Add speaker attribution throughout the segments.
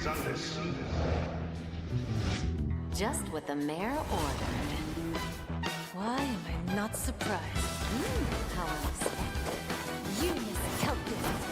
Speaker 1: is understood.
Speaker 2: Just what the mayor ordered.
Speaker 3: Why am I not surprised?
Speaker 2: How unexpected.
Speaker 3: You miscalculated.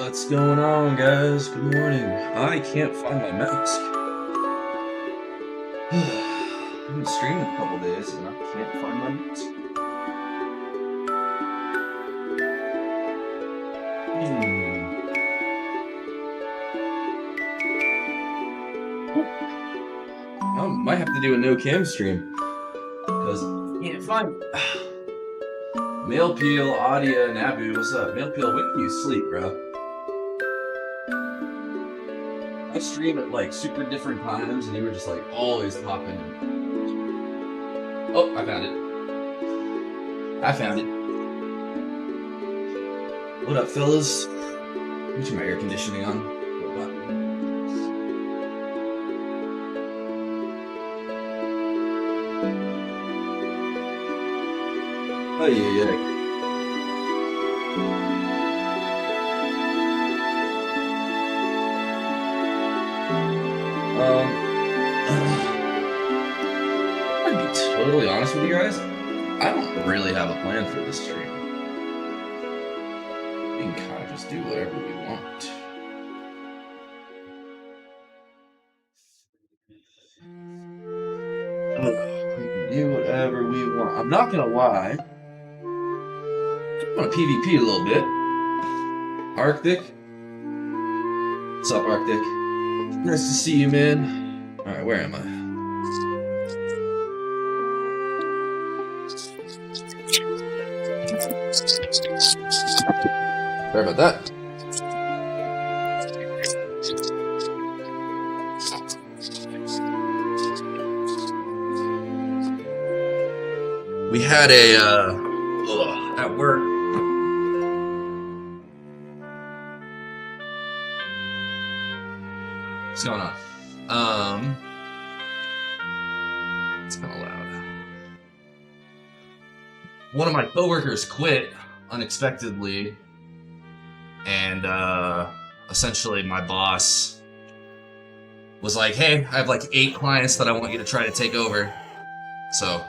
Speaker 1: What's going on, guys? Good morning. I can't find my mask. I've been streaming a couple days and I can't find my mask. I might have to do a no cam stream because I can't find Male Peel, Audia, Nabu. What's up? Male Peel, when do you sleep, bro? I stream at like super different times and you were just like always popping in. Oh, I found it. I found it. What up, fellas? Let me turn my air conditioning on. Oh, yeah. I'll be totally honest with you guys. I don't really have a plan for this stream. We can kind of just do whatever we want. We can do whatever we want. I'm not gonna lie. I'm gonna PvP a little bit. Arctic. What's up, Arctic? Nice to see you, man. Alright, where am I? Sorry about that. We had a, at work. What's going on? It's kind of loud. One of my coworkers quit unexpectedly, and essentially my boss was like, "Hey, I have like 8 clients that I want you to try to take over." So,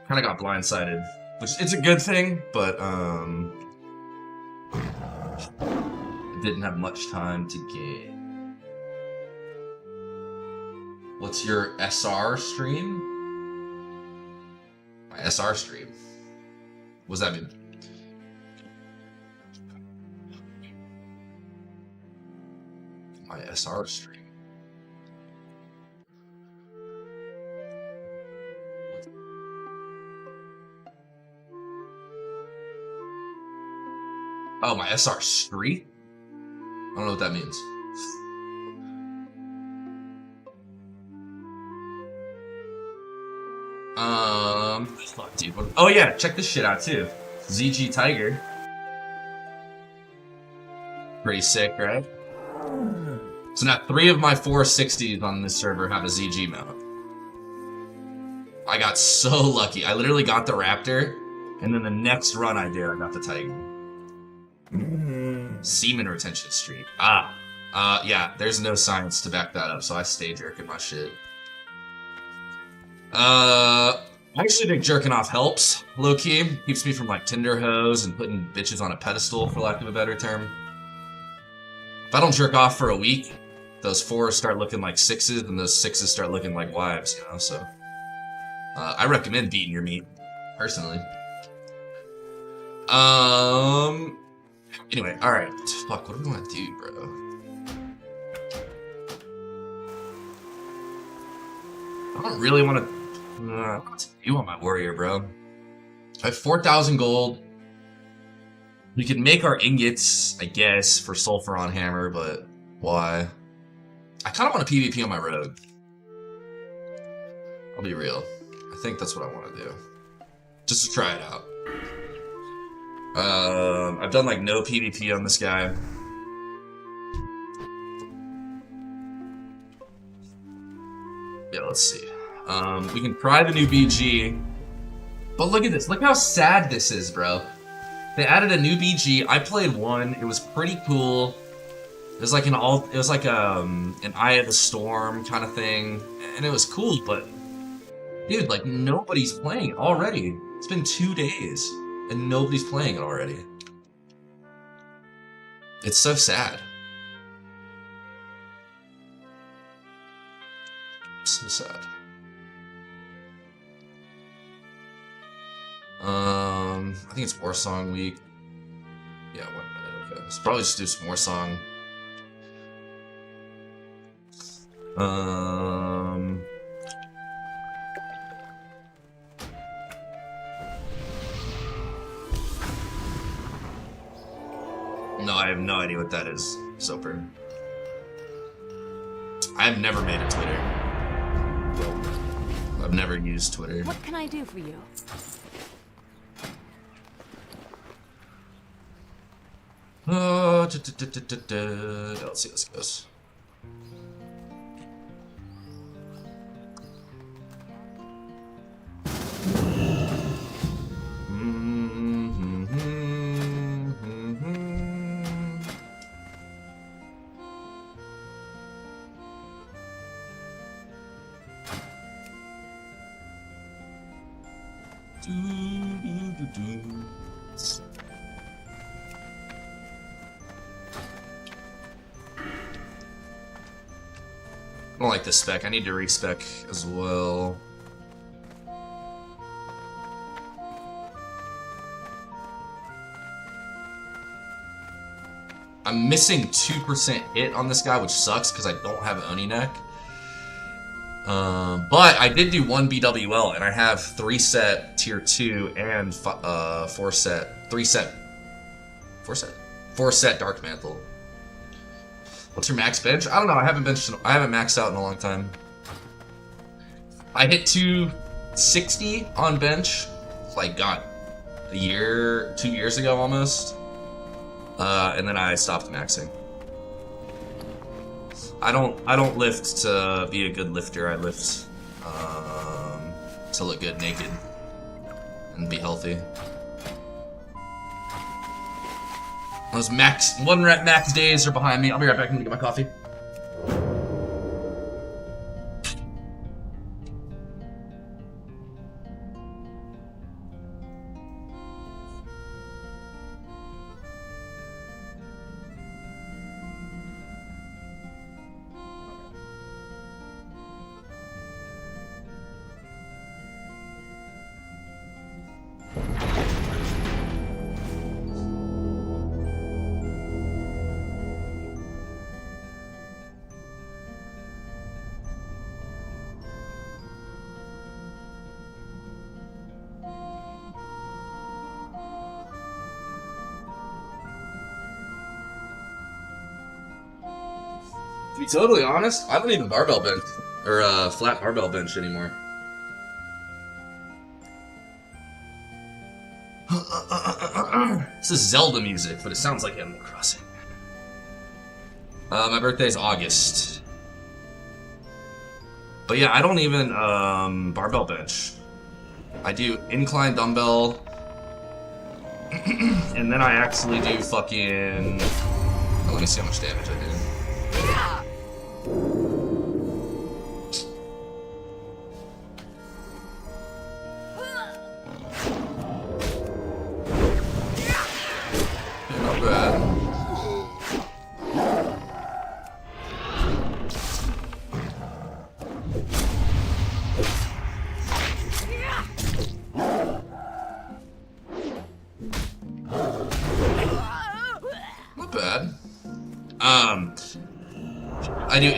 Speaker 1: kind of got blindsided, which it's a good thing, but didn't have much time to get. What's your SR stream? My SR stream. What does that mean? My SR stream. Oh, my SR street? I don't know what that means. Fuck, dude. Oh yeah, check this shit out too. ZG Tiger. Pretty sick, right? So now 3 of my 460s on this server have a ZG mount. I got so lucky. I literally got the Raptor, and then the next run I did, I got the Tiger. Semen retention streak. Yeah, there's no science to back that up, so I stay jerking my shit. I actually think jerking off helps, low-key. Keeps me from, like, Tinder hoes and putting bitches on a pedestal, for lack of a better term. If I don't jerk off for a week, those 4s start looking like 6s, and those 6s start looking like wives, you know, so... I recommend beating your meat, personally. Anyway, alright. Fuck, what do we want to do, bro? I don't really want to... what to do on my warrior, bro? I have 4,000 gold. We can make our ingots, I guess, for sulfur on hammer, but why? I kind of want to PvP on my rogue. I'll be real. I think that's what I want to do. Just to try it out. I've done like no PvP on this guy. Yeah, let's see. We can try the new BG. But look at this. Look how sad this is, bro. They added a new BG. I played one. It was pretty cool. It was like an Eye of the Storm kind of thing. And it was cool, but dude, like nobody's playing it already. It's been 2 days and nobody's playing it already. It's so sad. So sad. I think it's War Song week. Yeah, 1 minute. Okay, let's probably just do some War Song. No, I have no idea what that is, Soper. I've never made a Twitter. I've never used Twitter.
Speaker 3: What can I do for you?
Speaker 1: Let's see how this goes. I don't like this spec. I need to respec as well. I'm missing 2% hit on this guy, which sucks because I don't have Oni neck. But I did do 1 BWL, and I have 3 set tier 2 and 4 set Dark Mantle. What's your max bench? I don't know. I haven't maxed out in a long time. I hit 260 on bench, like God, 2 years ago almost. And then I stopped maxing. I don't lift to be a good lifter. I lift to look good naked and be healthy. Those 1 rep max days are behind me. I'll be right back. I'm gonna get my coffee. To be totally honest, I don't even barbell bench or flat barbell bench anymore. This is Zelda music, but it sounds like Animal Crossing. My birthday's August. But yeah, I don't even barbell bench. I do incline dumbbell, and then I actually do fucking. Oh, let me see how much damage I do. Not bad. Not bad. I do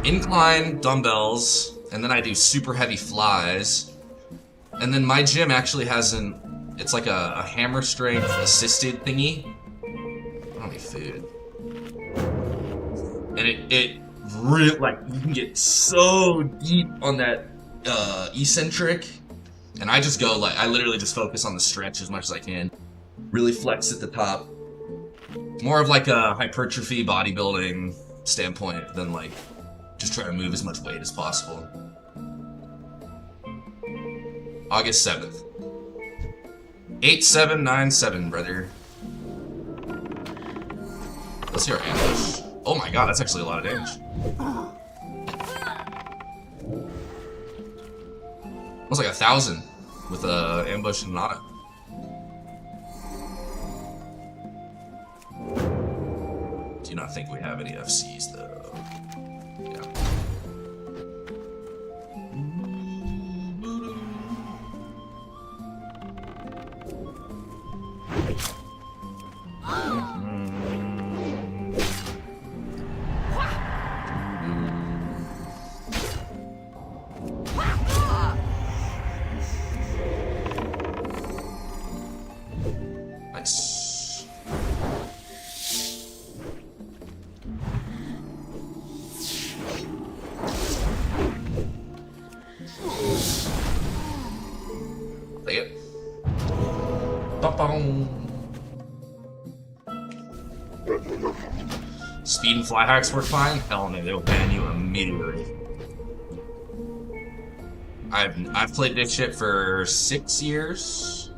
Speaker 1: incline dumbbells, and then I do super heavy flies, and then my gym actually has it's like a hammer strength assisted thingy. I don't need food. And it really, like, you can get so deep on that eccentric, and I just go, like, I literally just focus on the stretch as much as I can. Really flex at the top. More of like a hypertrophy bodybuilding standpoint than like just trying to move as much weight as possible. August 7th. 8797, brother. Let's see our ambush. Oh my god, that's actually a lot of damage. Almost like 1,000 with ambush and an auto. do not think we have any FCs though. Yeah. Nice. Take it. Ba-bum. Speed and fly hacks work fine? Hell no, they'll ban you immediately. I've played this shit for 6 years.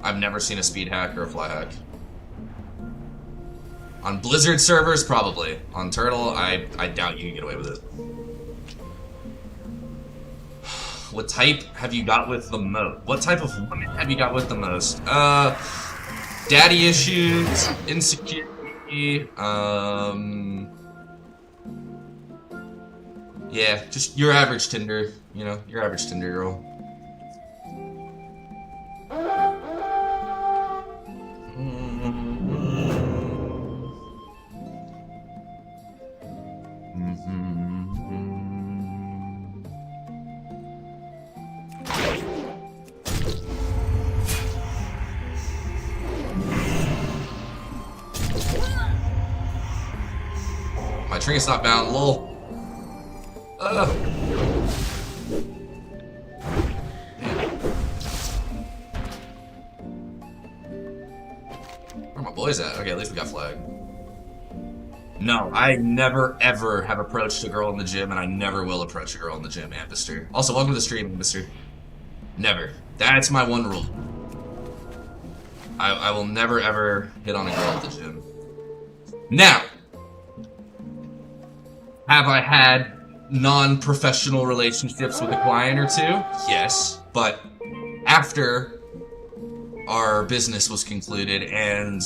Speaker 1: I've never seen a speed hack or a fly hack. On Blizzard servers, probably. On Turtle, I doubt you can get away with it. What type have you got with the most? What type of woman have you got with the most? Daddy issues, insecurity, yeah, just your average Tinder, you know, your average Tinder girl. My trinket's not bound, lol. Where are my boys at? Okay, at least we got flag. No, I never ever have approached a girl in the gym, and I never will approach a girl in the gym, Ambister. Also, welcome to the stream, Ambister. Never. That's my one rule. I will never ever hit on a girl at the gym. Now, have I had non-professional relationships with a client or two? Yes, but after our business was concluded, and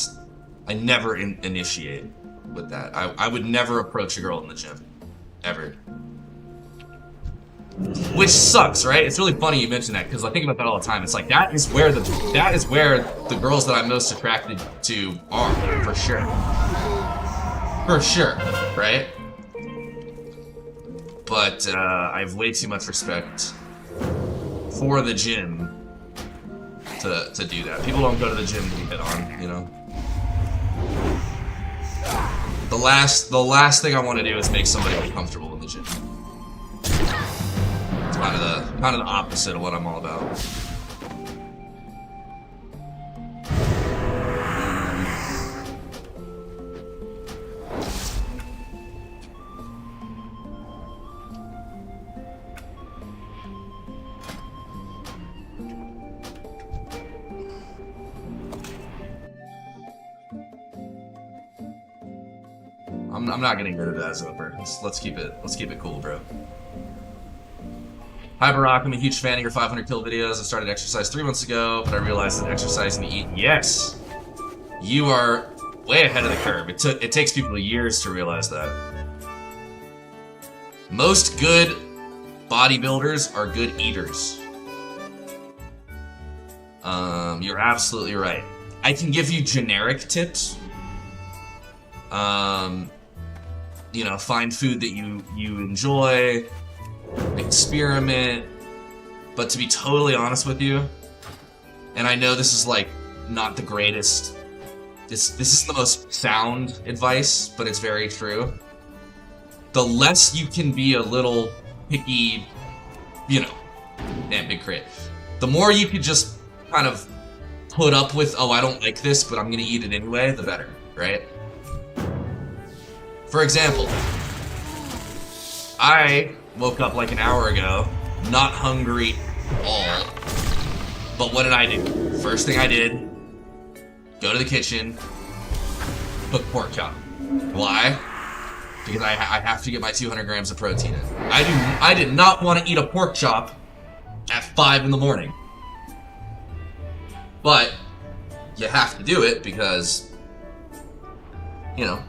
Speaker 1: I never initiate with that. I would never approach a girl in the gym, ever. Which sucks, right? It's really funny you mention that, because I think about that all the time. It's like that is where the girls that I'm most attracted to are, for sure. For sure, right? But I have way too much respect for the gym to do that. People don't go to the gym to be hit on, you know. The last thing I want to do is make somebody uncomfortable in the gym. It's kind of the opposite of what I'm all about. I'm not getting rid of that as over. Let's keep it cool, bro. Hi Barack, I'm a huge fan of your 500 kill videos. I started exercise 3 months ago, but I realized that exercising to eat. Yes, you are way ahead of the curve. It takes people years to realize that. Most good bodybuilders are good eaters. You're absolutely right. I can give you generic tips. You know, find food that you enjoy, experiment, but to be totally honest with you, and I know this is like not the greatest, this is the most sound advice, but it's very true. The less you can be a little picky, you know, damn big crit, the more you could just kind of put up with, oh, I don't like this, but I'm gonna eat it anyway, the better, right? For example, I woke up like an hour ago, not hungry at all, but what did I do? First thing I did, go to the kitchen, cook pork chop. Why? Because I have to get my 200 grams of protein in. I did not want to eat a pork chop at 5 in the morning. But you have to do it because, you know,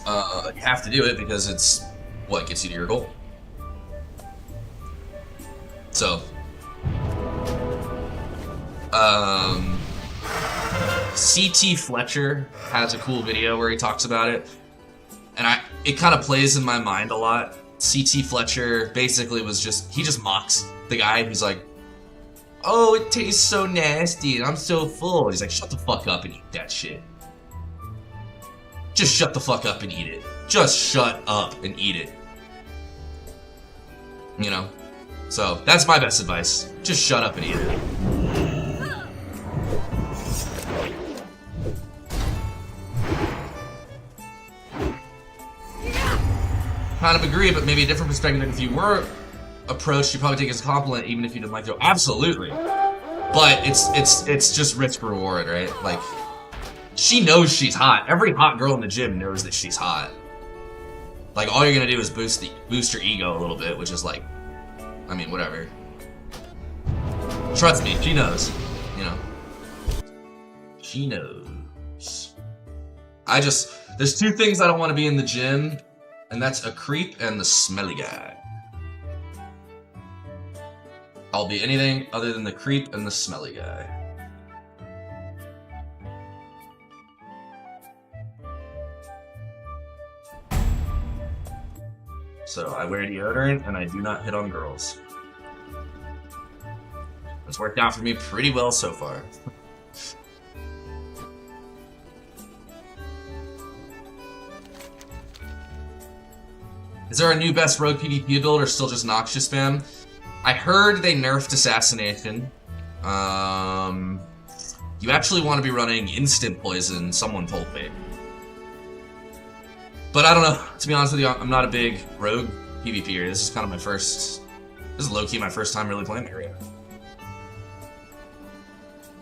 Speaker 1: You have to do it because it's what gets you to your goal. So, CT Fletcher has a cool video where he talks about it, and it kind of plays in my mind a lot. CT Fletcher basically he just mocks the guy who's like, oh, it tastes so nasty and I'm so full. He's like, shut the fuck up and eat that shit. Just shut the fuck up and eat it. Just shut up and eat it. You know? So, that's my best advice. Just shut up and eat it. Kind of agree, but maybe a different perspective. If you were approached, you probably take it as a compliment, even if you didn't like it. Absolutely. But it's just risk reward, right? Like, she knows she's hot. Every hot girl in the gym knows that she's hot. Like, all you're gonna do is boost your ego a little bit, which is like, I mean, whatever. Trust me, she knows. You know. She knows. There's two things I don't want to be in the gym, and that's a creep and the smelly guy. I'll be anything other than the creep and the smelly guy. So I wear deodorant and I do not hit on girls. It's worked out for me pretty well so far. Is there a new best rogue PvP build or still just Noxious spam? I heard they nerfed Assassination. You actually want to be running instant poison, someone told me. But I don't know, to be honest with you, I'm not a big rogue PvPer. This is kind of this is low-key my first time really playing area.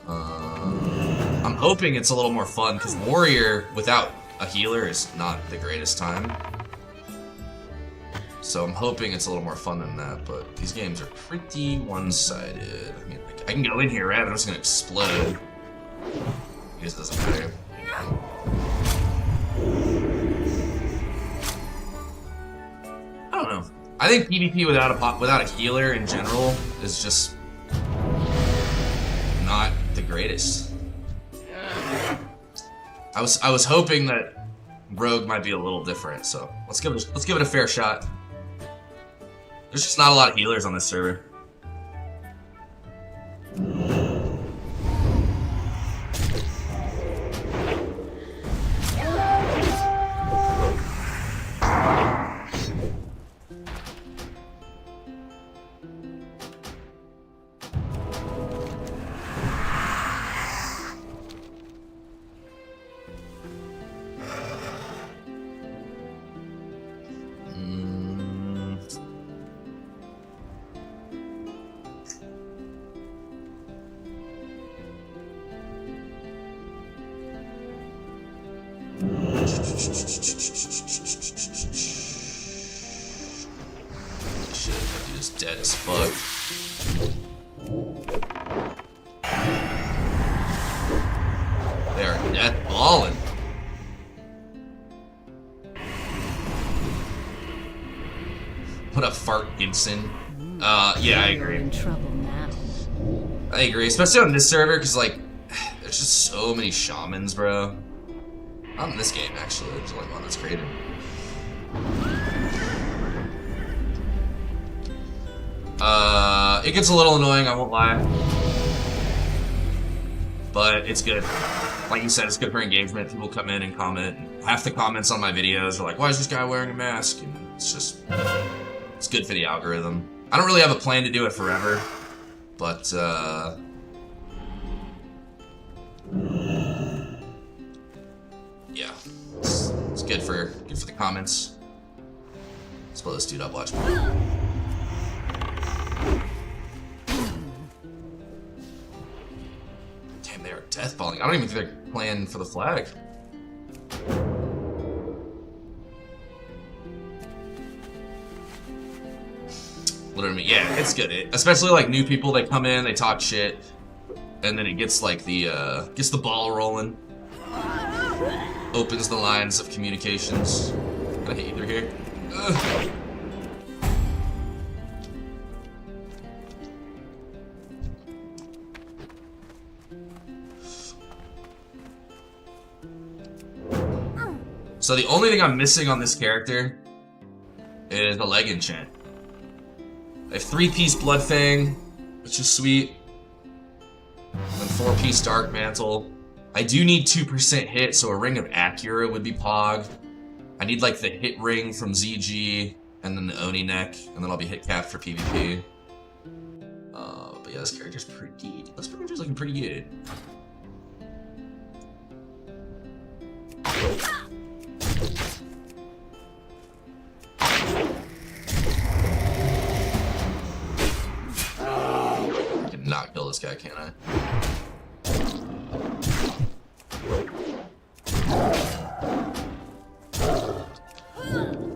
Speaker 1: I'm hoping it's a little more fun, because Warrior without a healer is not the greatest time. So I'm hoping it's a little more fun than that, but these games are pretty one-sided. I mean, like, I can go in here, right? But I'm just gonna explode. I guess it doesn't matter. I don't know. I think PvP without a healer in general is just not the greatest. I was hoping that Rogue might be a little different, so let's give it a fair shot. There's just not a lot of healers on this server. Shit, that dude is dead as fuck. They are death balling. What a fart, Gibson. Yeah, I agree.
Speaker 3: In trouble now.
Speaker 1: I agree, especially on this server, because, like, there's just so many shamans, bro. Not in this game, actually. There's only one that's created. It gets a little annoying, I won't lie. But it's good. Like you said, it's good for engagement. People come in and comment. Half the comments on my videos are like, why is this guy wearing a mask? And it's just... it's good for the algorithm. I don't really have a plan to do it forever. But, yeah. It's good for the comments. Let's blow this dude up, watch me. Damn, they are deathballing. I don't even think they're playing for the flag. Literally, yeah, it's good. Especially like new people, they come in, they talk shit, and then it gets like the ball rolling. opens the lines of communications. Can I hit you through here? Ugh. So the only thing I'm missing on this character is a leg enchant. I have 3-piece Blood Fang, which is sweet. And 4-piece Dark Mantle. I do need 2% hit, so a Ring of Acura would be Pog. I need like the hit ring from ZG, and then the Oni neck, and then I'll be hit capped for PvP. But yeah, this character's pretty. This character's looking pretty good. I can not kill this guy, can't I?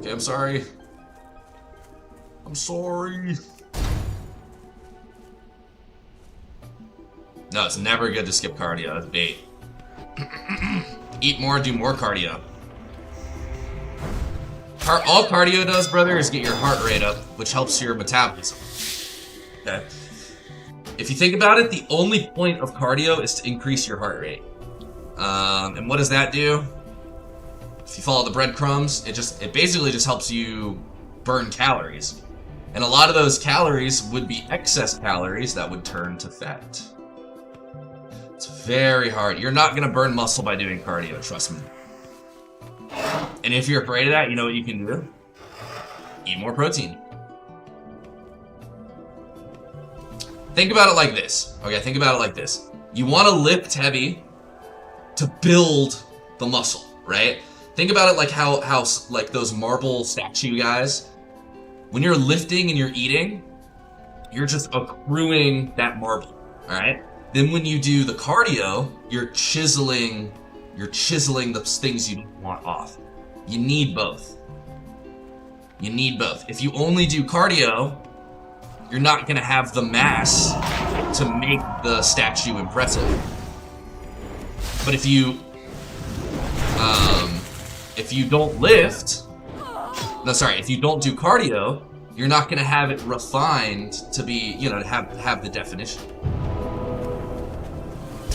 Speaker 1: Okay, I'm sorry. I'm sorry. No, it's never good to skip cardio. That's bait. Eat more, do more cardio. All cardio does, brother, is get your heart rate up, which helps your metabolism. Okay? If you think about it, the only point of cardio is to increase your heart rate. And what does that do? If you follow the breadcrumbs, it basically just helps you burn calories. And a lot of those calories would be excess calories that would turn to fat. It's very hard. You're not gonna burn muscle by doing cardio, trust me. And if you're afraid of that, you know what you can do? Eat more protein. Think about it like this. Okay, think about it like this. You wanna lift heavy to build the muscle, right? Think about it like how like those marble statue guys. When you're lifting and you're eating, you're just accruing that marble, all right? Then when you do the cardio, you're chiseling the things you don't want off. You need both. You need both. If you only do cardio, you're not gonna have the mass to make the statue impressive. But if you don't lift, if you don't do cardio, you're not gonna have it refined to be, to have the definition.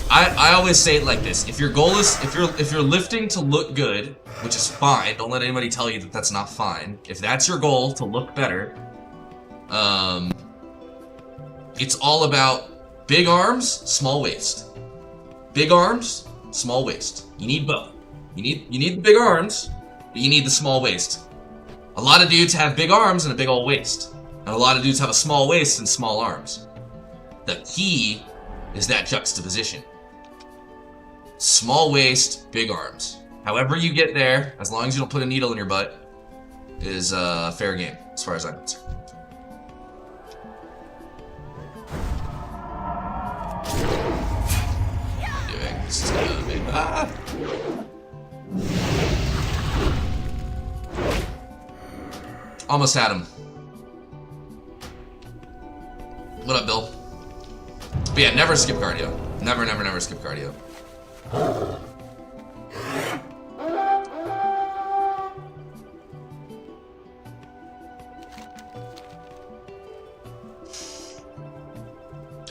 Speaker 1: I always say it like this: if your goal is, if you're lifting to look good, which is fine, don't let anybody tell you that that's not fine. If that's your goal, to look better, it's all about big arms, small waist. Big arms, small waist. You need both. You need the big arms, but you need the small waist. A lot of dudes have big arms and a big old waist, and a lot of dudes have a small waist and small arms. The key is that juxtaposition. Small waist, big arms. However you get there, as long as you don't put a needle in your butt, is fair game, as far as I'm concerned. This is gonna be... Almost had him. What up, Bill? But yeah, never skip cardio. Never skip cardio.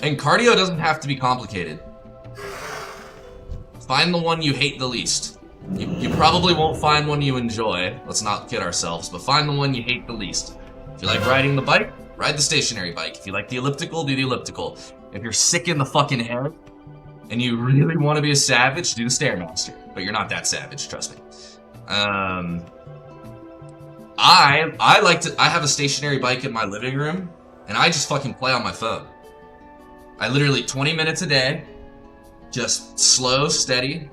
Speaker 1: And cardio doesn't have to be complicated. Find the one you hate the least. You probably won't find one you enjoy. Let's not kid ourselves, but find the one you hate the least. If you like riding the bike, ride the stationary bike. If you like the elliptical, do the elliptical. If you're sick in the fucking head and you really want to be a savage, do the Stairmaster. But you're not that savage, trust me. I have a stationary bike in my living room, and I just fucking play on my phone. I literally 20 minutes a day, just slow, steady,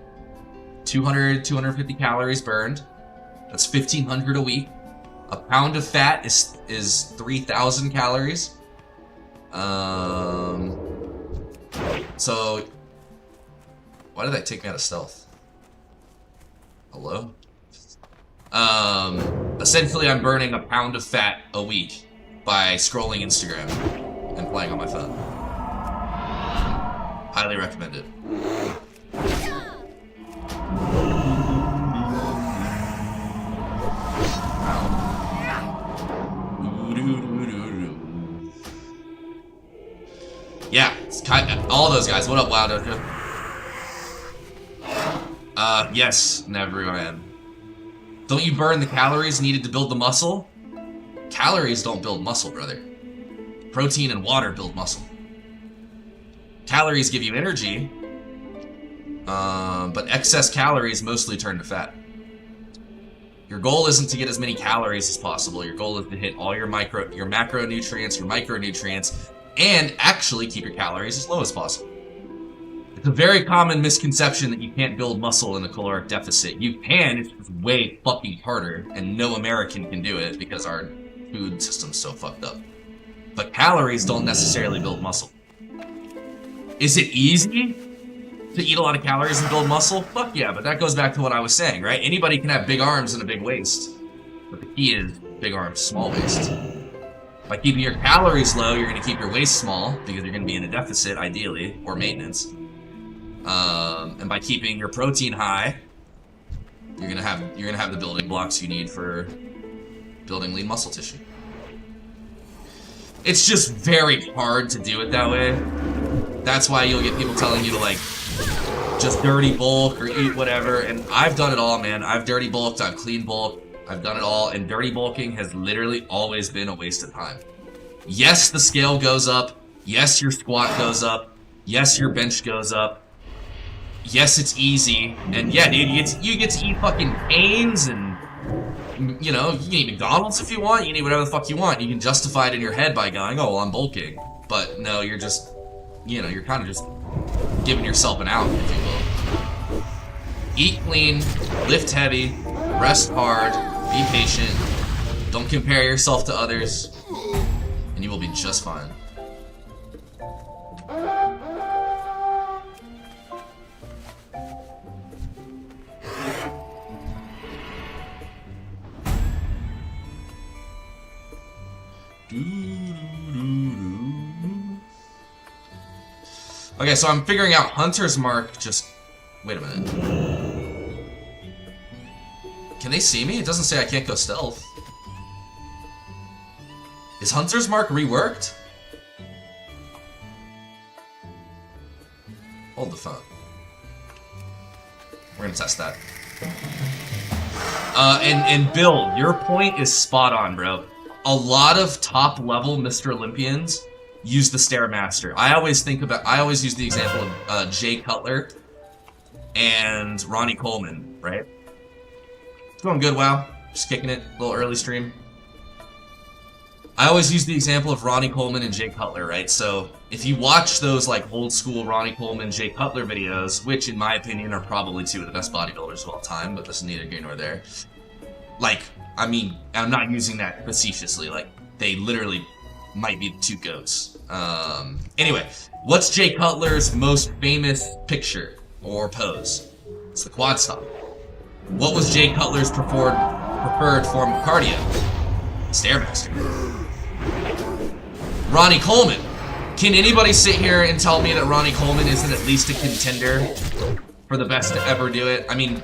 Speaker 1: 200, 250 calories burned. That's 1,500 a week. A pound of fat is 3,000 calories. So why did that take me out of stealth? Hello? Essentially I'm burning a pound of fat a week by scrolling Instagram and playing on my phone. Highly recommend it. Yeah, it's all those guys. What up, WoW Dojo? Yes, never mind. Don't you burn the calories needed to build the muscle? Calories don't build muscle, brother. Protein and water build muscle. Calories give you energy, but excess calories mostly turn to fat. Your goal isn't to get as many calories as possible. Your goal is to hit all your macronutrients, your micronutrients, and actually keep your calories as low as possible. It's a very common misconception that you can't build muscle in a caloric deficit. You can, it's just way fucking harder, and no American can do it because our food system's so fucked up. But calories don't necessarily build muscle. Is it easy to eat a lot of calories and build muscle? Fuck yeah, but that goes back to what I was saying, right? Anybody can have big arms and a big waist. But the key is big arms, small waist. By keeping your calories low, you're gonna keep your waist small, because you're gonna be in a deficit, ideally, or maintenance. And by keeping your protein high, you're gonna have the building blocks you need for building lean muscle tissue. It's just very hard to do it that way. That's why you'll get people telling you to like just dirty bulk or eat whatever, and I've done it all, man. I've dirty bulked, I've clean bulked, I've done it all, and dirty bulking has literally always been a waste of time. Yes, the scale goes up. Yes, your squat goes up. Yes, your bench goes up. Yes, it's easy. And yeah, dude, you get to eat fucking Cane's and, you know, you can eat McDonald's if you want. You can eat whatever the fuck you want. You can justify it in your head by going, oh, well, I'm bulking. But no, you're just, you know, you're kind of just giving yourself an out, if you will. Eat clean, lift heavy, rest hard, be patient, don't compare yourself to others, and you will be just fine. Okay, so I'm figuring out Hunter's Mark. Just wait a minute. Can they see me? It doesn't say I can't go stealth. Is Hunter's Mark reworked? Hold the phone. We're gonna test that. And Bill, your point is spot on, bro. A lot of top level Mr. Olympians use the Stairmaster. I always use the example of Jay Cutler and Ronnie Coleman, right? It's going good, WoW. Just kicking it, a little early stream. I always use the example of Ronnie Coleman and Jay Cutler, right? So if you watch those like old school Ronnie Coleman, Jay Cutler videos, which in my opinion are probably two of the best bodybuilders of all time, but this is neither here nor there. Like, I mean, I'm not using that facetiously. Like, they literally might be the two goats. Anyway, what's Jay Cutler's most famous picture or pose? It's the quad stomp. What was Jay Cutler's preferred form of cardio? Stairmaster. Ronnie Coleman. Can anybody sit here and tell me that Ronnie Coleman isn't at least a contender for the best to ever do it? I mean,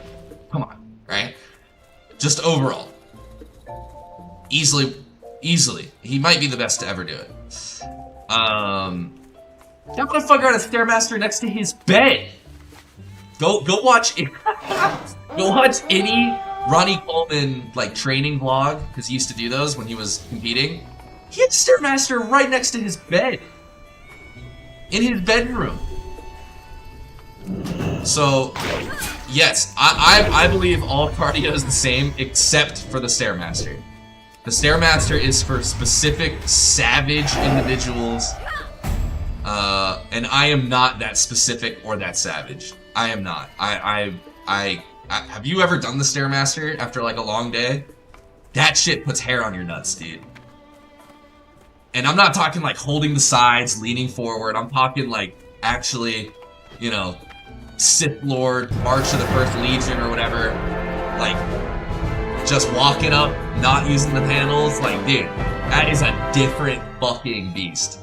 Speaker 1: come on, right? Just overall. Easily. He might be the best to ever do it. That motherfucker had a Stairmaster next to his bed. Go watch it. Go watch any Ronnie Coleman like training vlog, because he used to do those when he was competing. He had a Stairmaster right next to his bed. In his bedroom. So, yes, I believe all cardio is the same except for the Stairmaster. The Stairmaster is for specific savage individuals, and I am not that specific or that savage. I am not. I have you ever done the Stairmaster after like a long day? That shit puts hair on your nuts, dude. And I'm not talking like holding the sides, leaning forward. I'm talking like actually, you know, Sith Lord, March of the First Legion or whatever. Like, just walking up, not using the panels. Like, dude, that is a different fucking beast.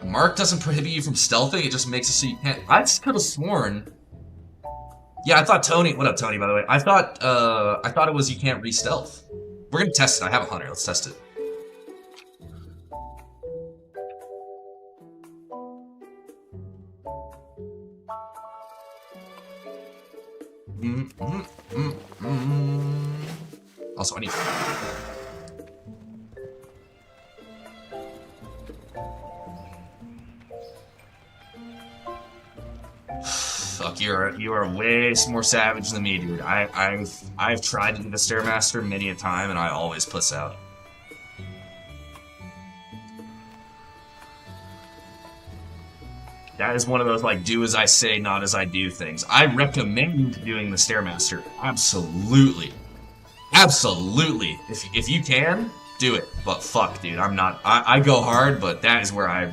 Speaker 1: Mark doesn't prohibit you from stealthing, it just makes it so you can't. I just could have sworn. Yeah, I thought Tony. What up, Tony? By the way, I thought it was you can't re-stealth. We're gonna test it. I have a hunter. Let's test it. Also, I need. Fuck, you are way more savage than me, dude. I've tried to do the Stairmaster many a time, and I always puss out. That is one of those, like, do as I say, not as I do things. I recommend doing the Stairmaster. Absolutely. Absolutely. If you can, do it. But fuck, dude, I'm not. I go hard, but that is where I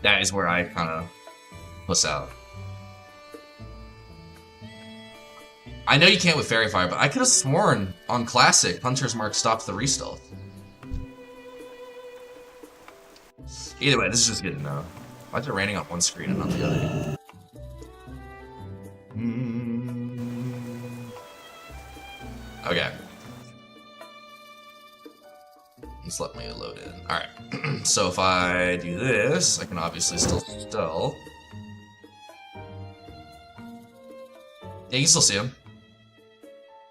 Speaker 1: kind of puss out. I know you can't with Fairy Fire, but I could have sworn on Classic, Hunter's Mark stopped the re-stealth. Either way, this is just good to know. Why is it raining on one screen and not the other? Okay. Just let me load in. Alright. So if I do this, I can obviously still stealth. Yeah, you can still see him.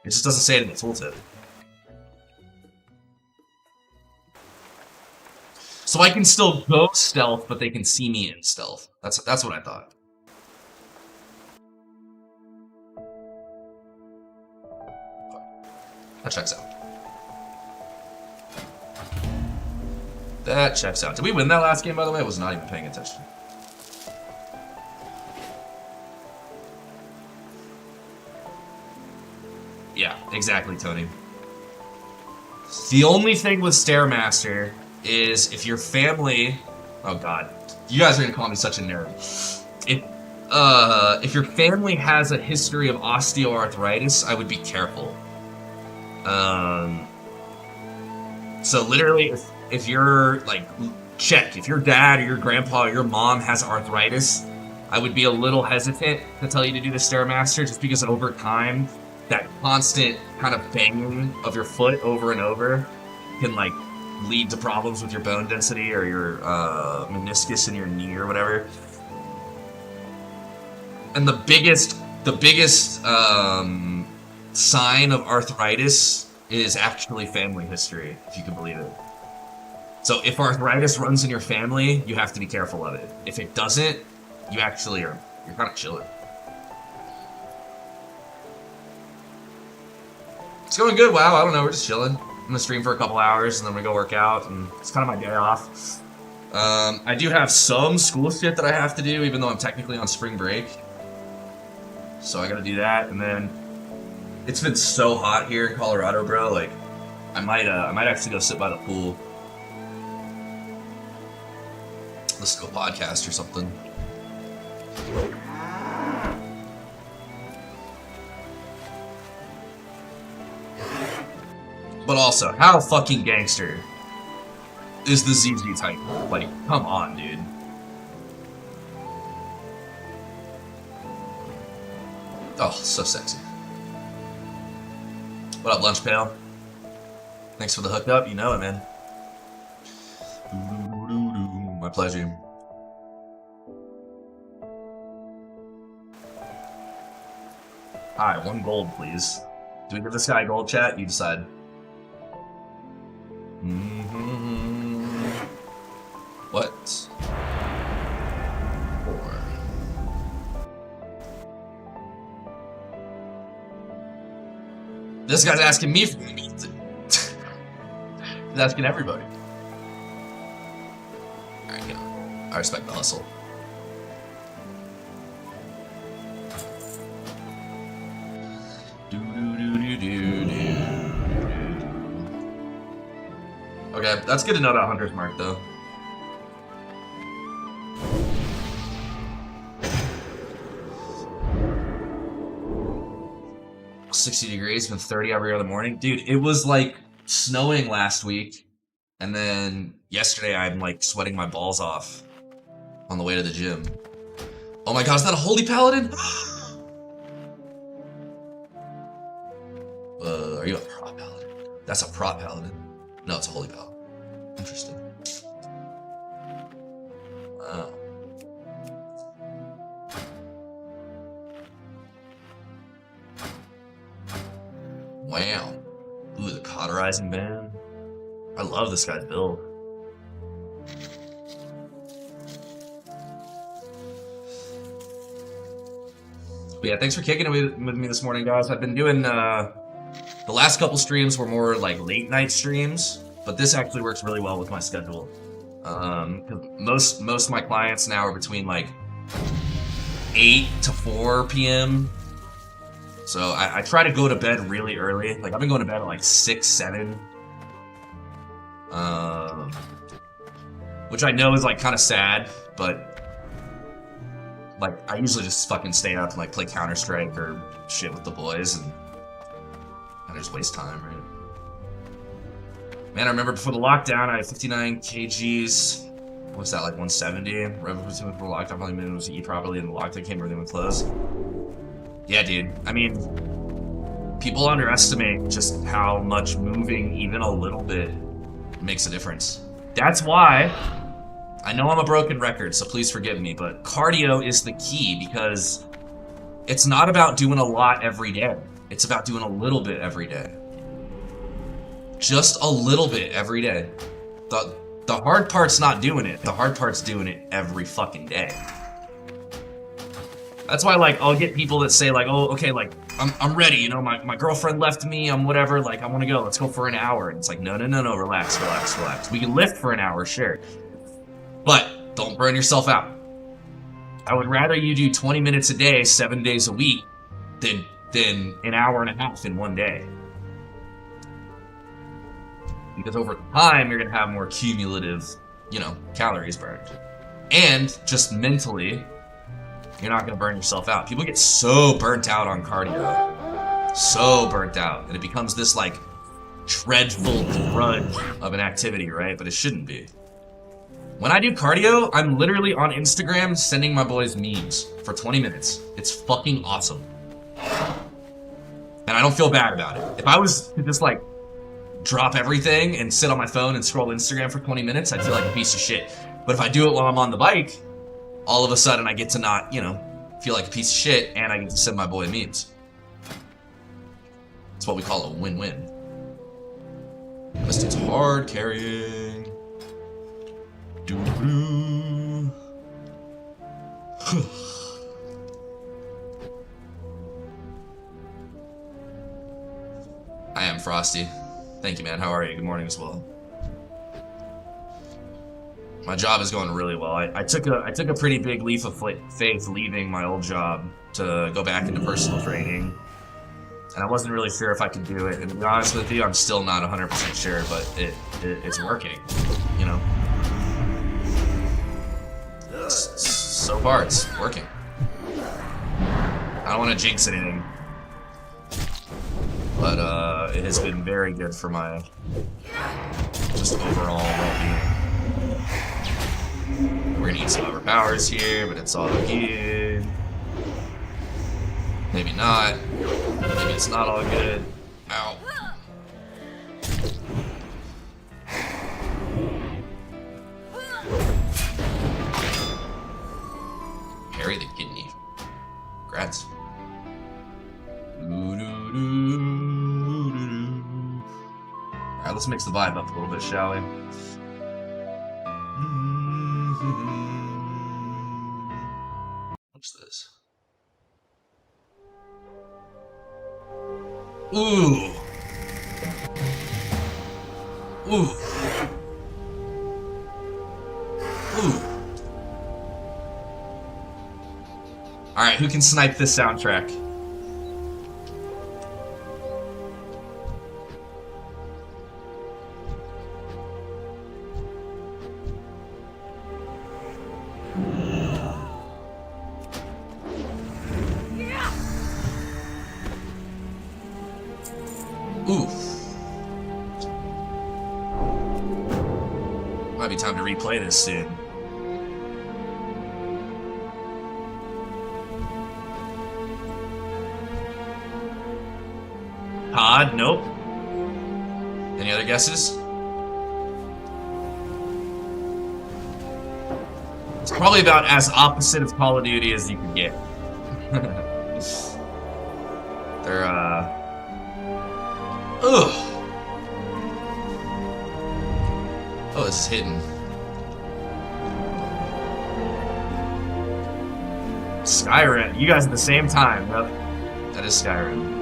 Speaker 1: It just doesn't say it in the tooltip. So I can still go stealth, but they can see me in stealth. That's what I thought. That checks out. That checks out. Did we win that last game, by the way? I was not even paying attention. Yeah, exactly, Tony. The only thing with Stairmaster is if your family... Oh god. You guys are gonna call me such a nerd. If your family has a history of osteoarthritis, I would be careful. So literally, if you're, like, check. If your dad or your grandpa or your mom has arthritis, I would be a little hesitant to tell you to do the Stairmaster, just because over time, that constant kind of banging of your foot over and over can, like, lead to problems with your bone density or your meniscus in your knee or whatever. And the biggest sign of arthritis is actually family history, if you can believe it. So if arthritis runs in your family, you have to be careful of it. If it doesn't, you actually you're kind of chilling. It's going good, WoW. I don't know, we're just chilling. I'm gonna stream for a couple hours and then we go work out, and it's kind of my day off. I do have some school shit that I have to do, even though I'm technically on spring break. So I gotta do that, and then it's been so hot here in Colorado, bro. Like, I might actually go sit by the pool. Listen to a podcast or something. But also, how fucking gangster is the ZZ type? Like, come on, dude. Oh, so sexy. What up, Lunch Pail? Thanks for the hookup. You know it, man. My pleasure. Alright, 1 gold, please. Do we give this guy gold, chat? You decide. What? 4. This guy's asking me for the meat. He's asking everybody. Alright, you know, I respect the hustle. Okay, that's good to know that Hunter's Mark, though. $60 been 30 every other morning. Dude, it was like snowing last week, and then yesterday I'm like sweating my balls off on the way to the gym. Oh my god, is that a Holy Paladin? Are you a Prop Paladin? That's a prot paladin. No, it's a holy paladin. Interesting. Wow. Wow. Ooh, the cauterizing band. I love this guy's build. But yeah, thanks for kicking it with me this morning, guys. I've been doing, the last couple streams were more like late night streams, but this actually works really well with my schedule. 'Cause most of my clients now are between like 8 to 4 p.m. So I try to go to bed really early. Like I've been going to bed at like 6, 7. Which I know is like kind of sad, but like I usually just fucking stay up and like play Counter-Strike or shit with the boys and I just waste time, right? Man, I remember before the lockdown, I had 59 kgs. What's that, like 170? Right before the lockdown, probably been able to eat properly, and the lockdown came, everything went closed. Yeah, dude. I mean, people underestimate just how much moving even a little bit makes a difference. That's why, I know I'm a broken record, so please forgive me, but cardio is the key because it's not about doing a lot every day. It's about doing a little bit every day. Just a little bit every day. The hard part's not doing it. The hard part's doing it every fucking day. That's why, like, I'll get people that say, like, oh, okay, like, I'm ready, you know, my girlfriend left me, I'm whatever, like, I want to go, let's go for an hour. And it's like, no, relax. We can lift for an hour, sure. But don't burn yourself out. I would rather you do 20 minutes a day, 7 days a week, than an hour and a half in one day. Because over time, you're going to have more cumulative, you know, calories burned. And just mentally, you're not going to burn yourself out. People get so burnt out on cardio. So burnt out. And it becomes this, like, dreadful drudge of an activity, right? But it shouldn't be. When I do cardio, I'm literally on Instagram sending my boys memes for 20 minutes. It's fucking awesome. And I don't feel bad about it. If I was to just, like, drop everything and sit on my phone and scroll Instagram for 20 minutes, I'd feel like a piece of shit. But if I do it while I'm on the bike, all of a sudden I get to not, you know, feel like a piece of shit, and I get to send my boy memes. It's what we call a win-win. This dude's hard carrying. Doo-doo. I am Frosty. Thank you, man. How are you? Good morning as well. My job is going really well. I took a pretty big leap of faith leaving my old job to go back into personal training. And I wasn't really sure if I could do it. And to be honest with you, I'm still not 100% sure, but it's working, you know? So far, it's working. I don't want to jinx anything. But it has been very good for my just overall well-being. We're gonna eat some overpowers here, but it's all good. Maybe not. Maybe it's not all good. Ow. Parry the kidney. Congrats. Alright, let's mix the vibe up a little bit, shall we? What's this? Ooh. Ooh. Ooh. Alright, who can snipe this soundtrack? Ooh. Might be time to replay this soon. Todd, nope. Any other guesses? It's probably about as opposite of Call of Duty as you can get. They're, ugh. Oh, this is hidden. Skyrim. You guys at the same time. Yep. That is Skyrim.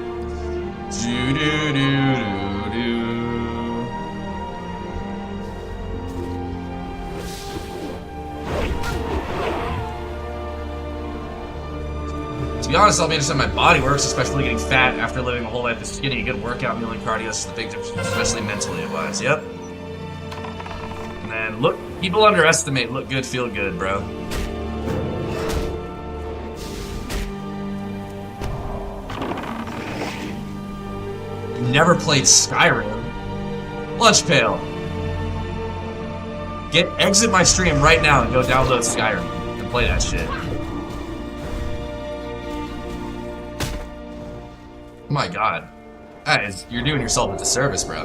Speaker 1: Do do do do do. To be honest, I'll be interested in my body works, especially getting fat after living a whole life of skinny. A good workout, meal, and cardio is the big difference, especially mentally wise. Yep. And then look, people underestimate look good, feel good, bro. You never played Skyrim? Lunch pail. Exit my stream right now and go download Skyrim and play that shit. Oh my god. You're doing yourself a disservice, bro.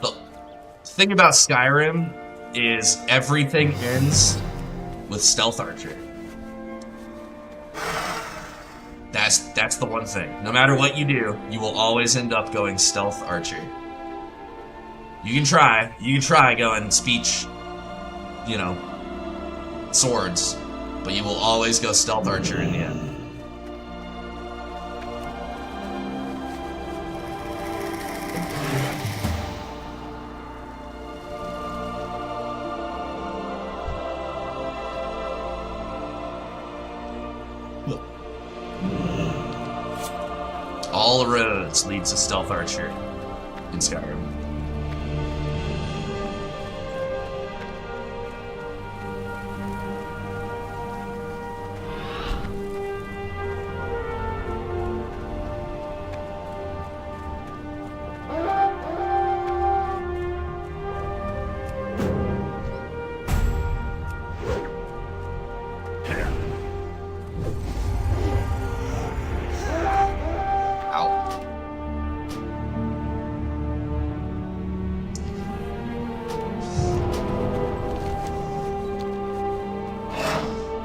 Speaker 1: The thing about Skyrim is everything ends with stealth archer. That's the one thing. No matter what you do, you will always end up going stealth archer. You can try going speech, you know, swords, but you will always go stealth archer in the end. All roads lead to stealth archer in Skyrim.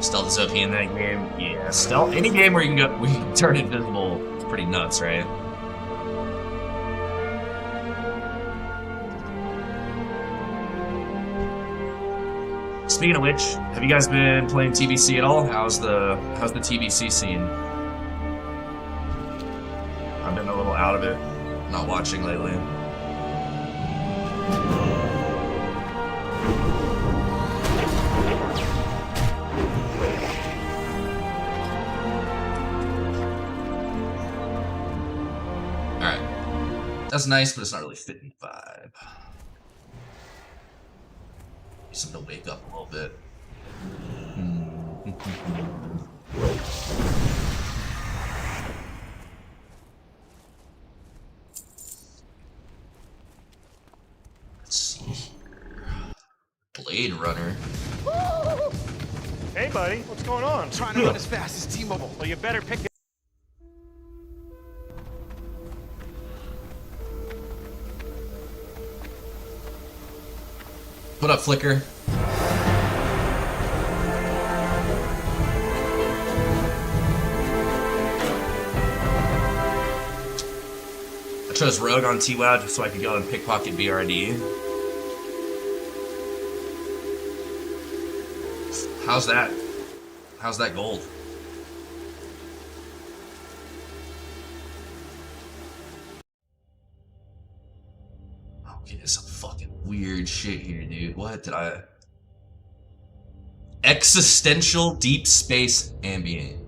Speaker 1: Stealth is OP in that game. Yeah, stealth. Any game where you can turn invisible, it's pretty nuts, right? Speaking of which, have you guys been playing TBC at all? How's the TBC scene? I've been a little out of it, not watching lately. That's nice, but it's not really fitting the vibe. Just have to wake up a little bit. Let's see here. Blade Runner.
Speaker 4: Hey, buddy, what's going on?
Speaker 5: Trying to run as fast as T-Mobile.
Speaker 4: Well, you better pick it.
Speaker 1: What up, Flicker? I chose Rogue on TWoW just so I could go and pickpocket BRD. How's that? How's that gold? Okay, some fucking weird shit here, dude. What did I... Existential Deep Space Ambient.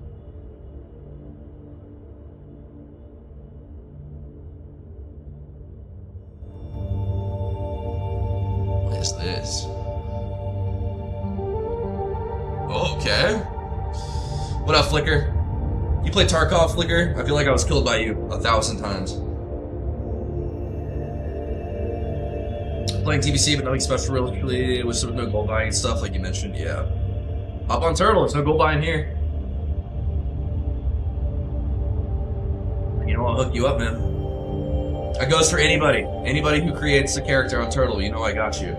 Speaker 1: What is this? Okay. What up, Flicker? You play Tarkov, Flicker? I feel like I was killed by you 1,000 times. Playing TBC, but nothing special really, with no gold buying and stuff like you mentioned, yeah. Hop on Turtle. There's no gold buy in here. You know, I'll hook you up, man. That goes for anybody. Anybody who creates a character on Turtle, you know I got you.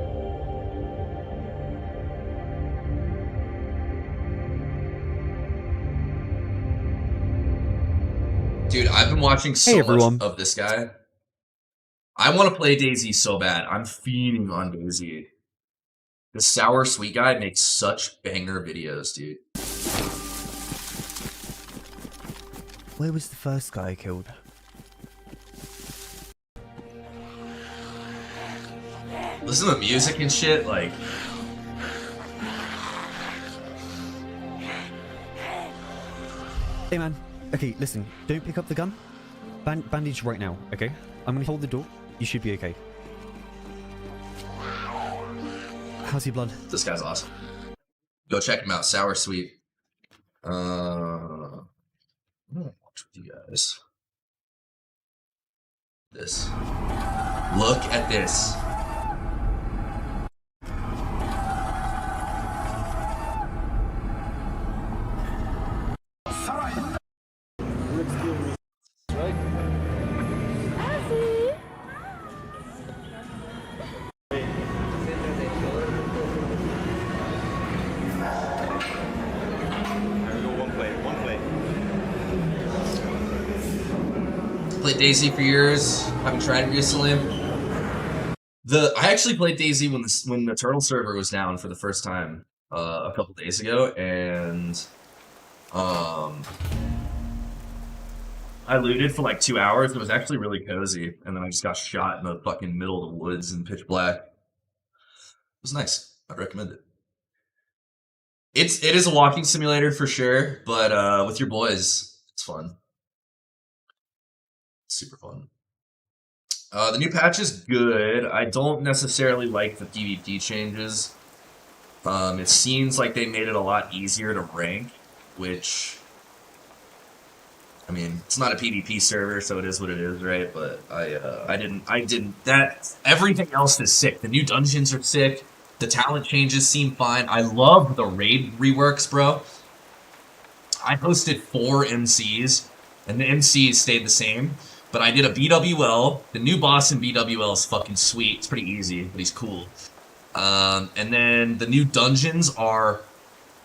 Speaker 1: Dude, I've been watching so much of this guy. I want to play Daisy so bad. I'm fiending on Daisy. The sour sweet guy makes such banger videos, dude.
Speaker 4: Where was the first guy I killed?
Speaker 1: Listen to music and shit, like...
Speaker 4: Hey man, okay, listen, don't pick up the gun. Bandage right now, okay? I'm gonna hold the door. You should be okay. How's your blood?
Speaker 1: This guy's awesome. Go check him out, sour sweet. I'm gonna watch with you guys. This. Look at this. Played Daisy for years. Haven't tried it recently. I actually played Daisy when the Turtle server was down for the first time a couple days ago, and I looted for like 2 hours. It was actually really cozy, and then I just got shot in the fucking middle of the woods in pitch black. It was nice. I'd recommend it. It is a walking simulator for sure, but with your boys, it's fun. Super fun. The new patch is good. I don't necessarily like the PvP changes. It seems like they made it a lot easier to rank, which, I mean, it's not a PvP server, so it is what it is, right? But I didn't. That everything else is sick. The new dungeons are sick. The talent changes seem fine. I love the raid reworks, bro. I hosted 4 MCs, and the MCs stayed the same. But I did a BWL. The new boss in BWL is fucking sweet. It's pretty easy, but he's cool. And then the new dungeons are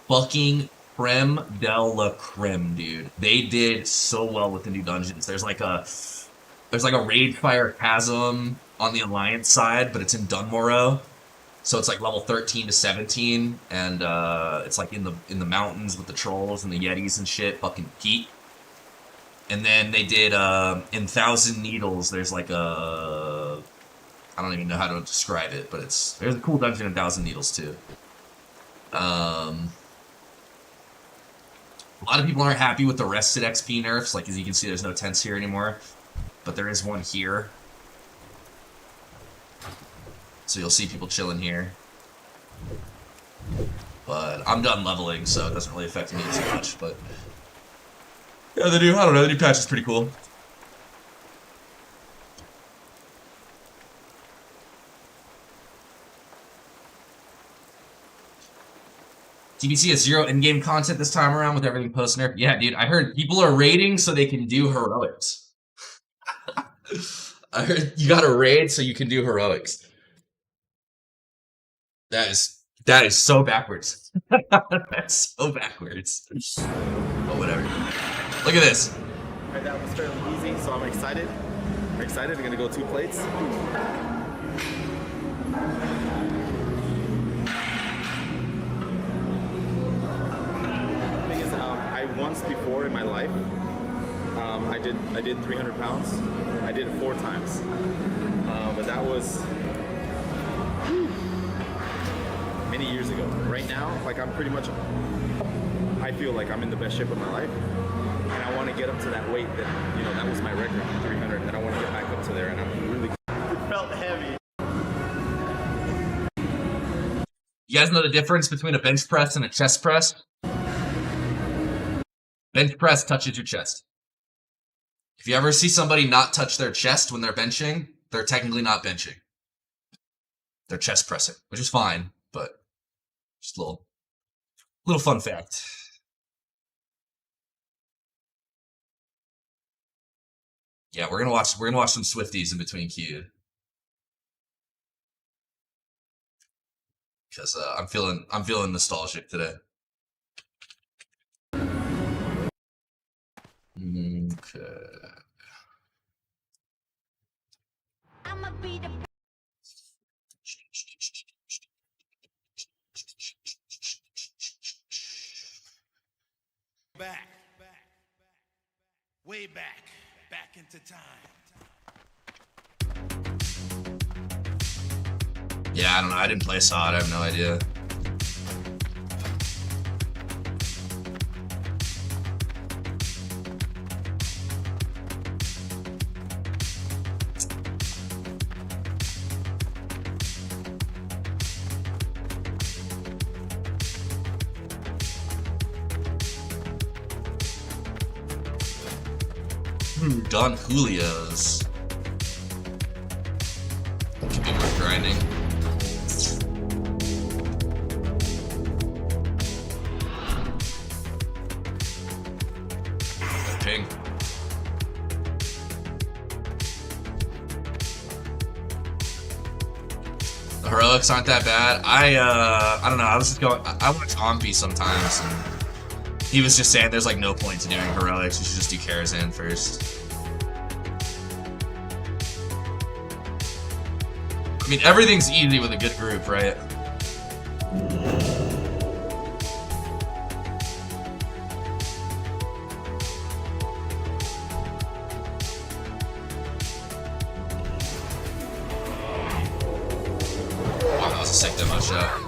Speaker 1: fucking creme de la creme, dude. They did so well with the new dungeons. There's like a Rage Fire Chasm on the Alliance side, but it's in Dunmorrow. So it's like level 13 to 17, and it's like in the mountains with the trolls and the yetis and shit. Fucking peak. And then they did, in Thousand Needles, there's like a... I don't even know how to describe it, but there's a cool dungeon in Thousand Needles, too. A lot of people aren't happy with the rested XP nerfs. Like, as you can see, there's no tents here anymore. But there is one here. So you'll see people chilling here. But I'm done leveling, so it doesn't really affect me too much, but... Yeah, the new patch is pretty cool. TBC has 0 in-game content this time around with everything post-nerf. Yeah, dude, I heard people are raiding so they can do heroics. I heard you gotta raid so you can do heroics. That is so backwards. That's so backwards. But whatever. Look at this.
Speaker 5: Right, that was fairly easy, so I'm excited. I'm excited. I'm gonna go 2 plates. Thing is, I once before in my life, I did 300 pounds. I did it 4 times, but that was many years ago. Right now, like I'm pretty much, I feel like I'm in the best shape of my life. And I want to get up to that weight that, you know, that was my record, 300, and I want to get back up to there, and I'm really... It felt heavy.
Speaker 1: You guys know the difference between a bench press and a chest press? Bench press touches your chest. If you ever see somebody not touch their chest when they're benching, they're technically not benching. They're chest pressing, which is fine, but just a little Little fun fact. Yeah, we're gonna watch some Swifties in between queued. Because I'm feeling nostalgic today. Okay.
Speaker 6: Back, way back into time.
Speaker 1: Yeah, I don't know. I didn't play SOD. I have no idea. Don Julio's. Could be worth grinding. Ping. The heroics aren't that bad. I don't know. I was just going. I watch Ompi sometimes, and he was just saying there's like no point to doing heroics. You should just do Karazhan first. I mean, everything's easy with a good group, right? Wow, that was a sick demo shot.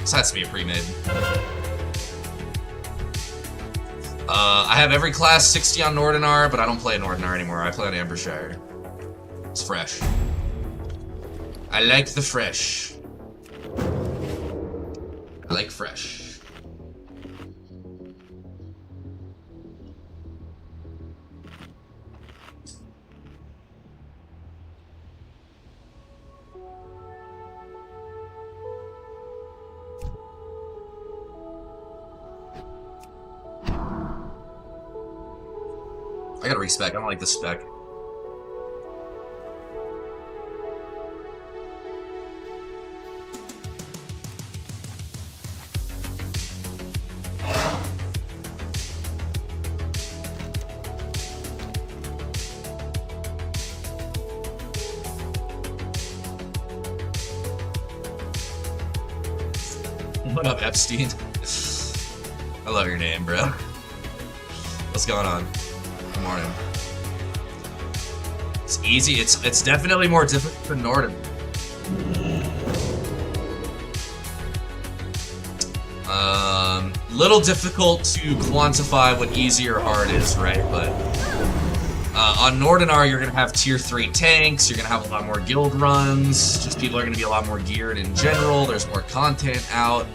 Speaker 1: This has to be a pre-mid. I have every class 60 on Nordinar, but I don't play Nordinar anymore. I play on Ambershire. It's fresh. I like the fresh. I like fresh. I gotta respec. I don't like the spec. What up, Epstein? I love your name, bro. What's going on? Good morning. It's easy. It's definitely more difficult than Norden. Little difficult to quantify what easy or hard is, right? But on Nordinar, you're gonna have tier 3 tanks. You're gonna have a lot more guild runs. Just people are gonna be a lot more geared in general. There's more content out.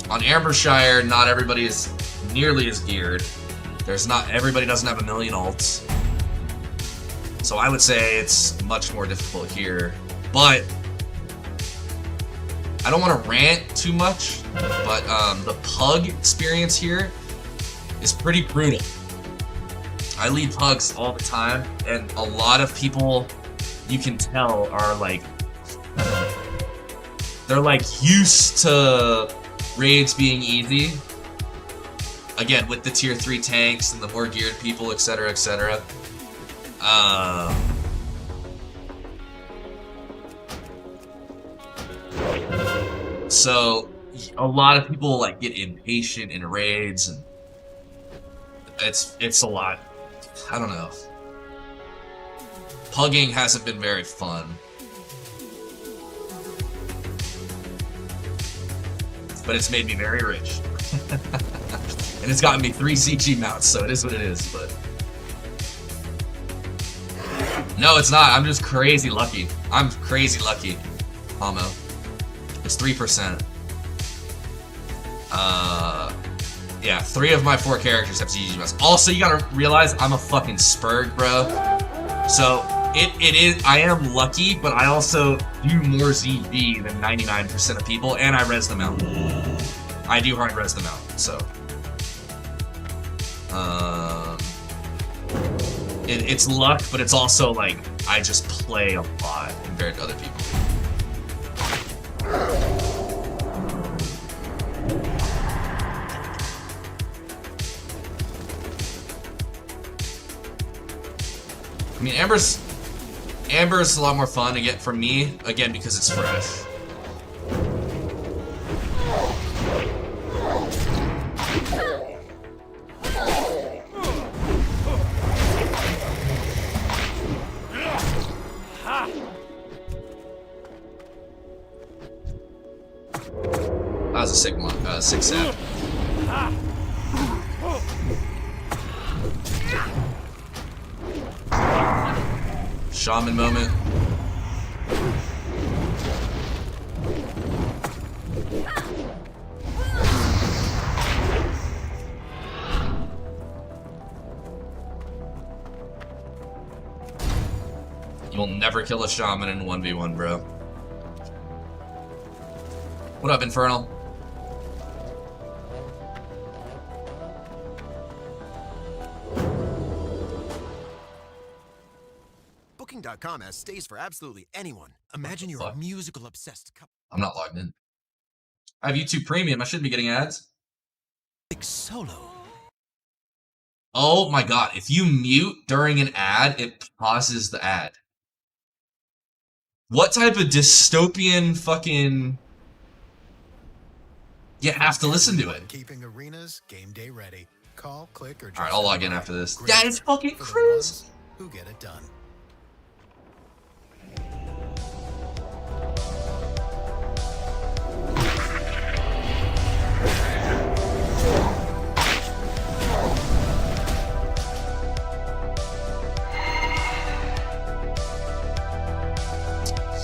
Speaker 1: On Ambershire, not everybody is nearly as geared. Everybody doesn't have a million ults. So I would say it's much more difficult here. But I don't want to rant too much, but the pug experience here is pretty brutal. I lead pugs all the time, and a lot of people, you can tell, are like, they're like used to raids being easy. Again, with the tier 3 tanks and the more geared people, etc., etc. So a lot of people like get impatient in raids, and it's a lot. I don't know. Pugging hasn't been very fun. But it's made me very rich. And it's gotten me 3 CG mounts, so it is what it is, but... No, it's not. I'm just crazy lucky. I'm crazy lucky, Hamo. It's 3%. Yeah, 3 of my 4 characters have ZG mouse. Also, you gotta realize I'm a fucking Spurg, bro. So, it is, I am lucky, but I also do more ZG than 99% of people, and I res them out. I do hard res them out, so. It's luck, but it's also like, I just play a lot compared to other people. I mean, Amber's a lot more fun to get from me, again, because it's fresh. That was a sick set. Shaman moment. You'll never kill a shaman in 1v1, bro. What up, Infernal?
Speaker 7: Booking.com has stays for absolutely anyone. Imagine you're a musical obsessed couple.
Speaker 1: I'm not logged in. I have YouTube Premium. I shouldn't be getting ads.
Speaker 7: Solo.
Speaker 1: Oh my god. If you mute during an ad, it pauses the ad. What type of dystopian fucking... You have to listen to it.
Speaker 7: Keeping arenas game day ready. Call, click, or just
Speaker 1: Alright, I'll log in after this. Yeah, it's fucking cruise.
Speaker 7: Who get it done.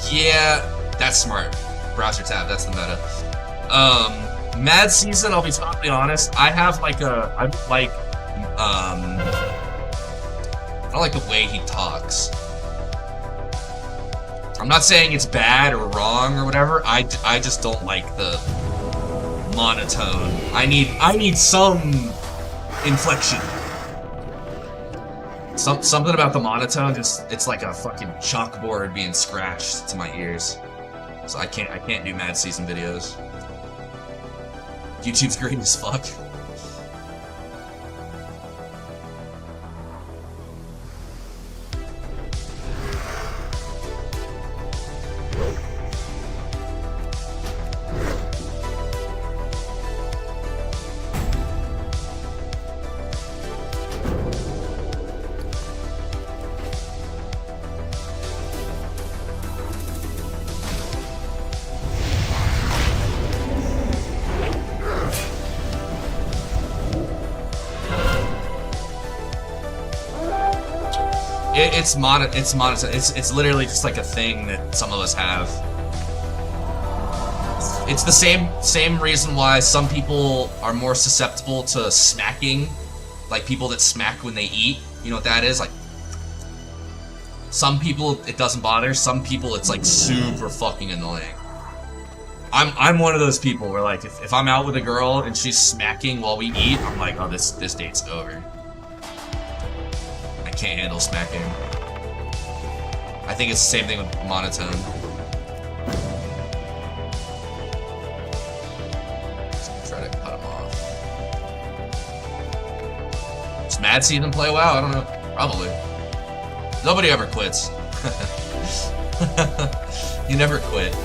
Speaker 1: Yeah, that's smart. Browser tab, that's the meta. Mad Season, I'll be totally honest, I have like a, I don't like the way he talks. I'm not saying it's bad or wrong or whatever, I just don't like the monotone. I need some inflection. Something about the monotone, it's like a fucking chalkboard being scratched to my ears. So I can't do Mad Season videos. YouTube's green as fuck. It's monotone. It's literally just like a thing that some of us have. It's the same reason why some people are more susceptible to smacking, like people that smack when they eat. You know what that is? Like some people it doesn't bother. Some people it's like super fucking annoying. I'm one of those people where like if I'm out with a girl and she's smacking while we eat, I'm like, oh, this date's over. I can't handle smacking. I think it's the same thing with monotone. Just gonna try to cut him off. Does Mad Season play WoW? I don't know. Probably. Nobody ever quits. You never quit.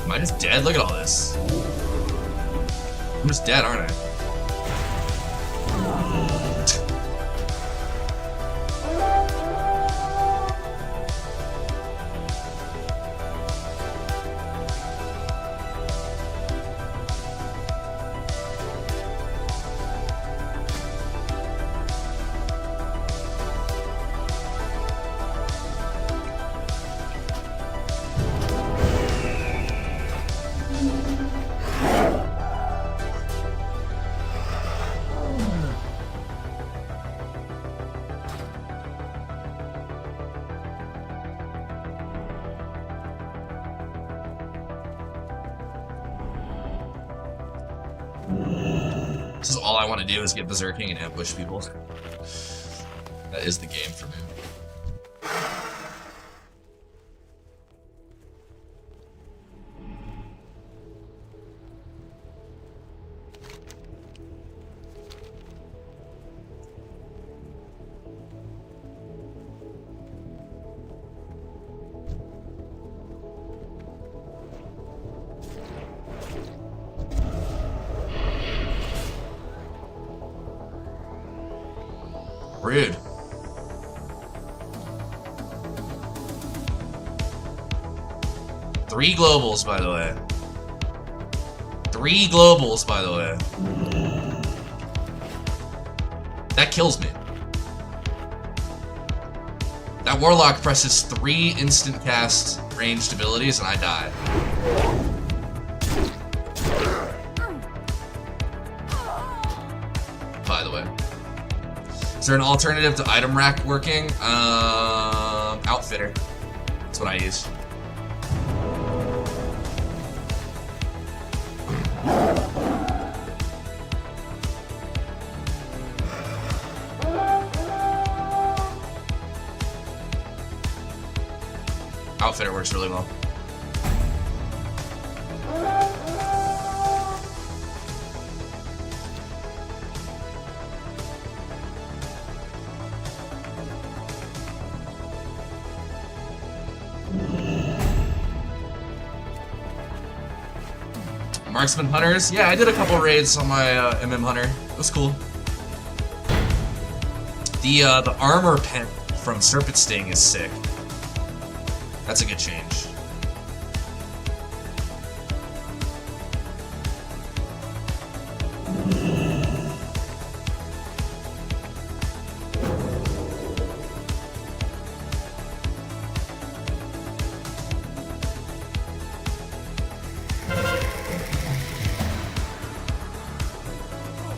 Speaker 1: Am I just dead? Look at all this. I'm just dead, aren't I? This is all I want to do is get berserking and ambush people. That is the game for me. Rude. Three globals, by the way. 3 globals, by the way. That kills me. That warlock presses 3 instant cast ranged abilities and I die. By the way. Is there an alternative to item rack working? Outfitter. That's what I use. Outfitter works really well. Marksman Hunters? Yeah, I did a couple raids on my MM Hunter. It was cool. The armor pen from Serpent Sting is sick. That's a good change.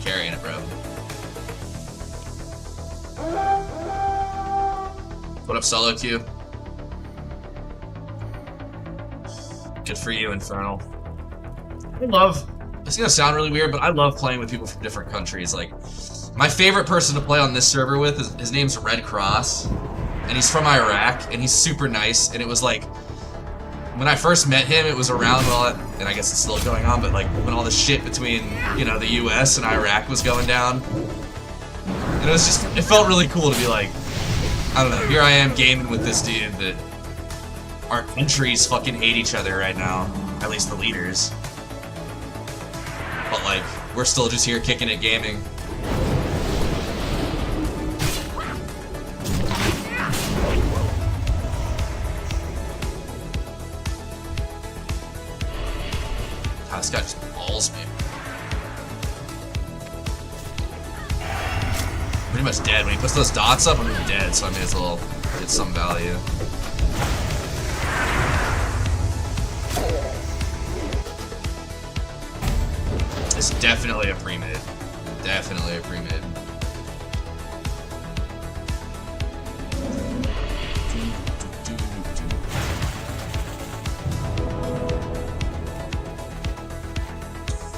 Speaker 1: Carrying it, bro. What up, Solo Q? Good for you, Infernal. I love, it's gonna sound really weird, but I love playing with people from different countries. Like, my favorite person to play on this server with is, his name's Red Cross, and he's from Iraq, and he's super nice, and it was like, when I first met him, it was around all that, and I guess it's still going on, but like, when all the shit between, you know, the US and Iraq was going down, and it was just, it felt really cool to be like, I don't know, here I am gaming with this dude that our countries fucking hate each other right now, at least the leaders. But like, we're still just here kicking it gaming. God, this guy just balls me. Pretty much dead. When he puts those dots up, I'm dead, so I may as well get some value. It's definitely a pre-mid. Definitely a pre-mid.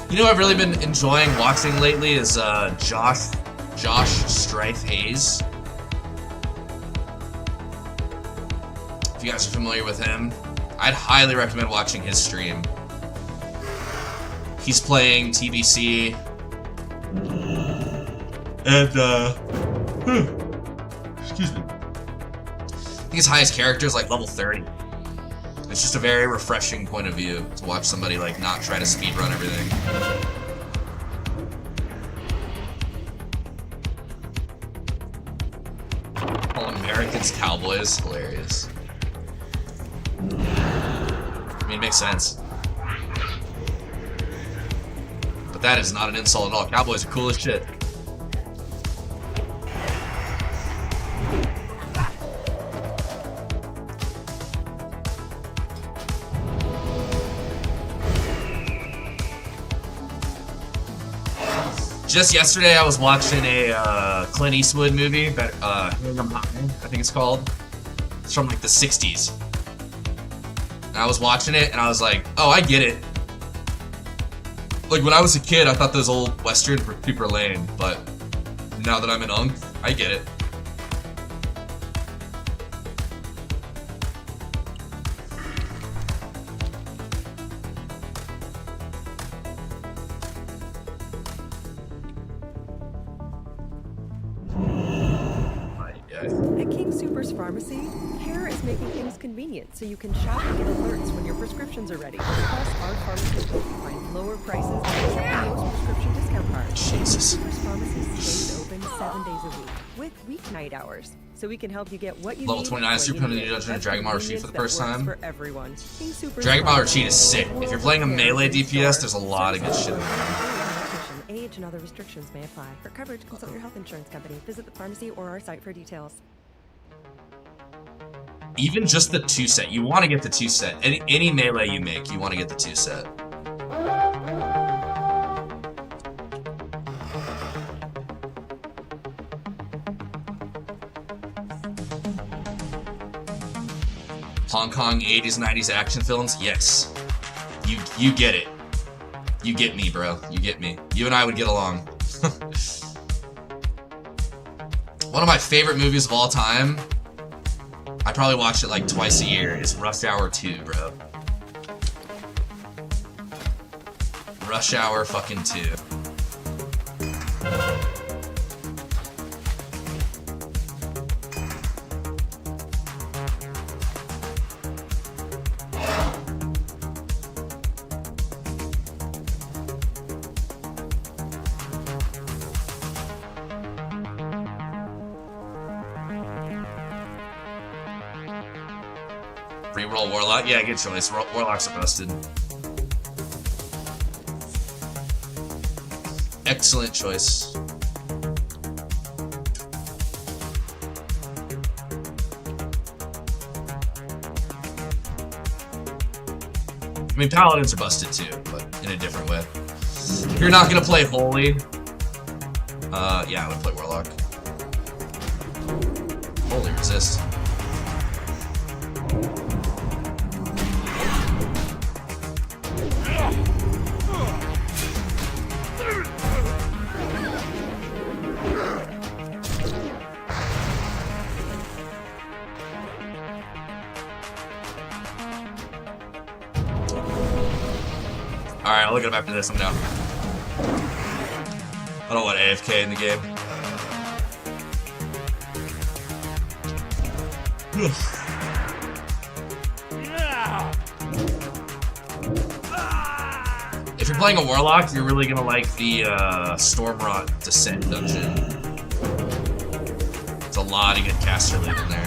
Speaker 1: You know what I've really been enjoying watching lately is Josh Strife Hayes. If you guys are familiar with him, I'd highly recommend watching his stream. He's playing TBC, and excuse me. I think his highest character is like level 30. It's just a very refreshing point of view to watch somebody like not try to speedrun everything. All Americans cowboys, hilarious. I mean, it makes sense. But that is not an insult at all. Cowboys are cool as shit. Just yesterday, I was watching a Clint Eastwood movie, that I think it's called. It's from like the 60s. And I was watching it, and I was like, oh, I get it. Like, when I was a kid, I thought those old westerns were super lame, but now that I'm an unk, I get it.
Speaker 8: At King Super's Pharmacy, Care is making things convenient so you can shop and get alerts when your prescriptions are ready. Plus, our pharmacists help you find lower prices and accept most prescription discount cards.
Speaker 1: Jesus.
Speaker 8: Super's Pharmacy stays open 7 days a week with weeknight hours, so we can help you get what you
Speaker 1: Level
Speaker 8: need.
Speaker 1: 29 Super Penalty Dungeon and Dragon Ball Cheat for the first time.
Speaker 8: For everyone. King Super's
Speaker 1: Dragon Ball
Speaker 8: Pharmacy.
Speaker 1: Cheat is sick. If you're playing a melee DPS, there's a lot of good shit in there.
Speaker 8: Age and other restrictions may apply. For coverage, consult your health insurance company. Visit the pharmacy or our site for details.
Speaker 1: Even just the 2-set, you want to get the 2-set. Any melee you make, you want to get the 2-set. Hong Kong 80s, 90s action films? Yes. You get it. You get me, bro. You get me. You and I would get along. One of my favorite movies of all time, I probably watch it like twice a year, is Rush Hour 2, bro. Rush Hour fucking 2. Reroll Warlock? Yeah, good choice. Warlocks are busted. Excellent choice. I mean, Paladins are busted too, but in a different way. If you're not gonna play Holy, yeah, I would play Warlock. Holy resist. Alright, I'll look it up after this. I'm down. I don't want AFK in the game. If you're playing a Warlock, you're really gonna like the Stormrot Descent dungeon. It's a lot of good caster loot in there.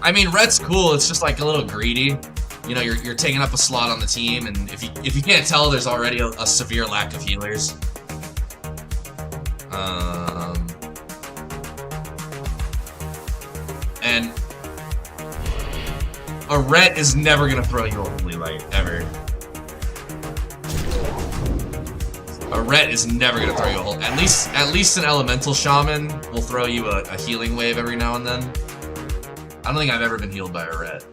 Speaker 1: I mean, red's cool. It's just like a little greedy. You know, you're taking up a slot on the team, and if you can't tell, there's already a severe lack of healers. And a ret is never gonna throw you a holy light ever. A ret is never gonna throw you a holy. At least an elemental shaman will throw you a healing wave every now and then. I don't think I've ever been healed by a ret.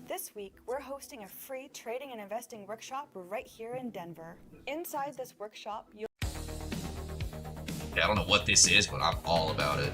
Speaker 9: This week, we're hosting a free trading and investing workshop right here in Denver. Inside this workshop, you'll...
Speaker 1: Yeah, I don't know what this is, but I'm all about it.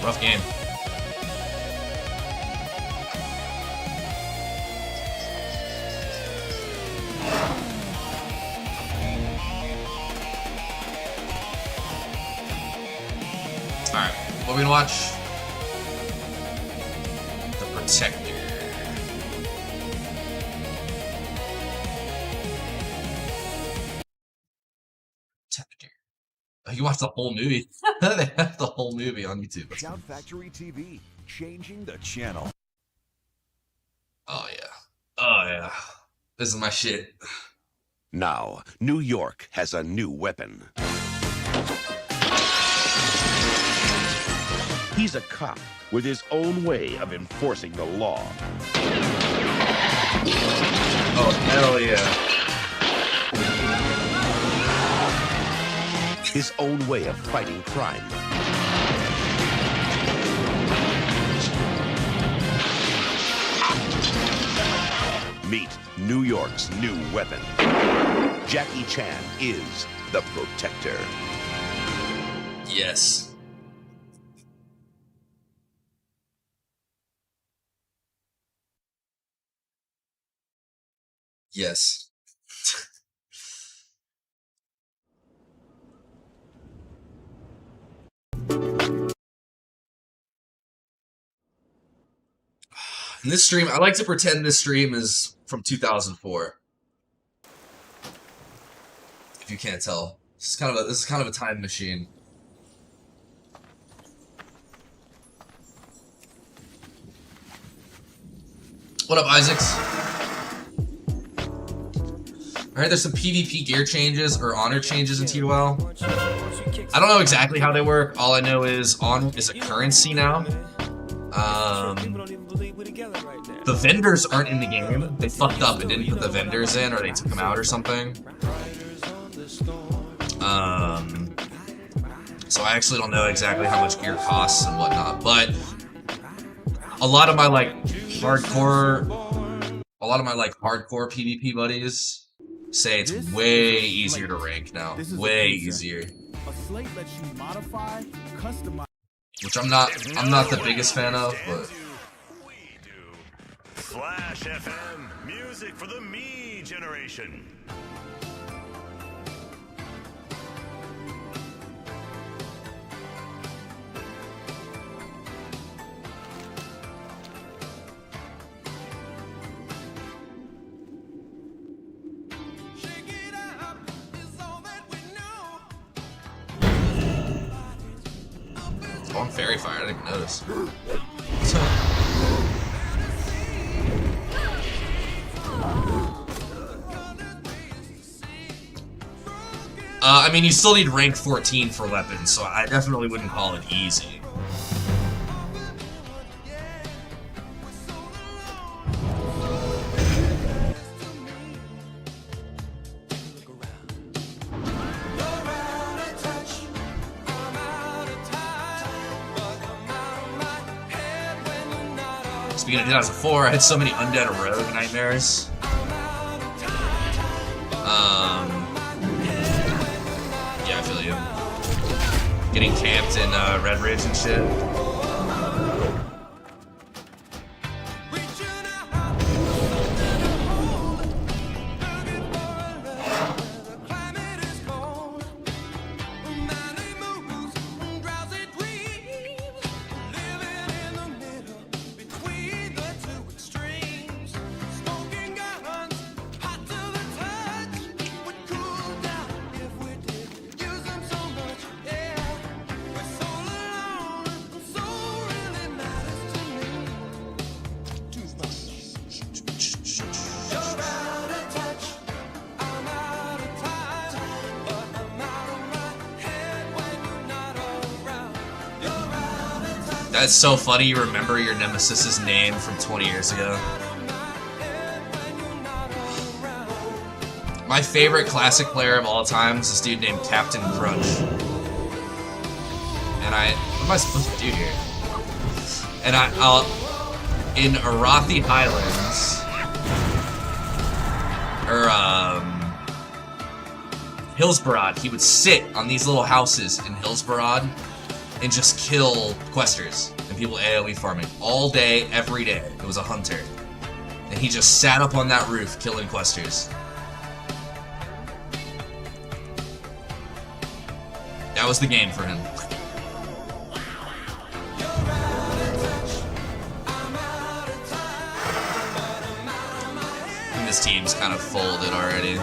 Speaker 1: Rough game. Alright, what are we gonna watch? The Protector. Oh, you watched the whole movie? They have the whole movie on YouTube.
Speaker 6: Shout Factory TV, changing the channel.
Speaker 1: Oh yeah. Oh yeah. This is my shit.
Speaker 10: Now, New York has a new weapon. He's a cop with his own way of enforcing the law.
Speaker 1: Oh, hell yeah.
Speaker 10: His own way of fighting crime. Meet New York's new weapon. Jackie Chan is the Protector.
Speaker 1: Yes. Yes. In this stream, I like to pretend this stream is from 2004. If you can't tell, this is kind of a time machine. What up, Isaacs? Alright, there's some PvP gear changes or honor changes in TOL. I don't know exactly how they work. All I know is is a currency now. The vendors aren't in the game. They fucked up and didn't put the vendors in, or they took them out or something. So I actually don't know exactly how much gear costs and whatnot, but a lot of my hardcore PvP buddies say it's way easier to rank now. Way easier. Which I'm not the biggest fan of, but
Speaker 11: Flash FM, music for the me generation.
Speaker 1: oh, I'm Fairy Fire, I didn't even notice. I mean, you still need rank 14 for weapons, so I definitely wouldn't call it easy. Speaking of 2004, I had so many Undead Rogue nightmares. Yeah, I feel you. Getting camped in Red Ridge and shit. That's so funny, you remember your nemesis's name from 20 years ago. My favorite classic player of all time is this dude named Captain Crunch. And what am I supposed to do here? And I'll in Arathi Highlands, or Hillsborough, he would sit on these little houses in Hillsborough, and just kill questers and people AoE farming all day, every day. It was a hunter. And he just sat up on that roof killing questers. That was the game for him. I think this team's kind of folded already.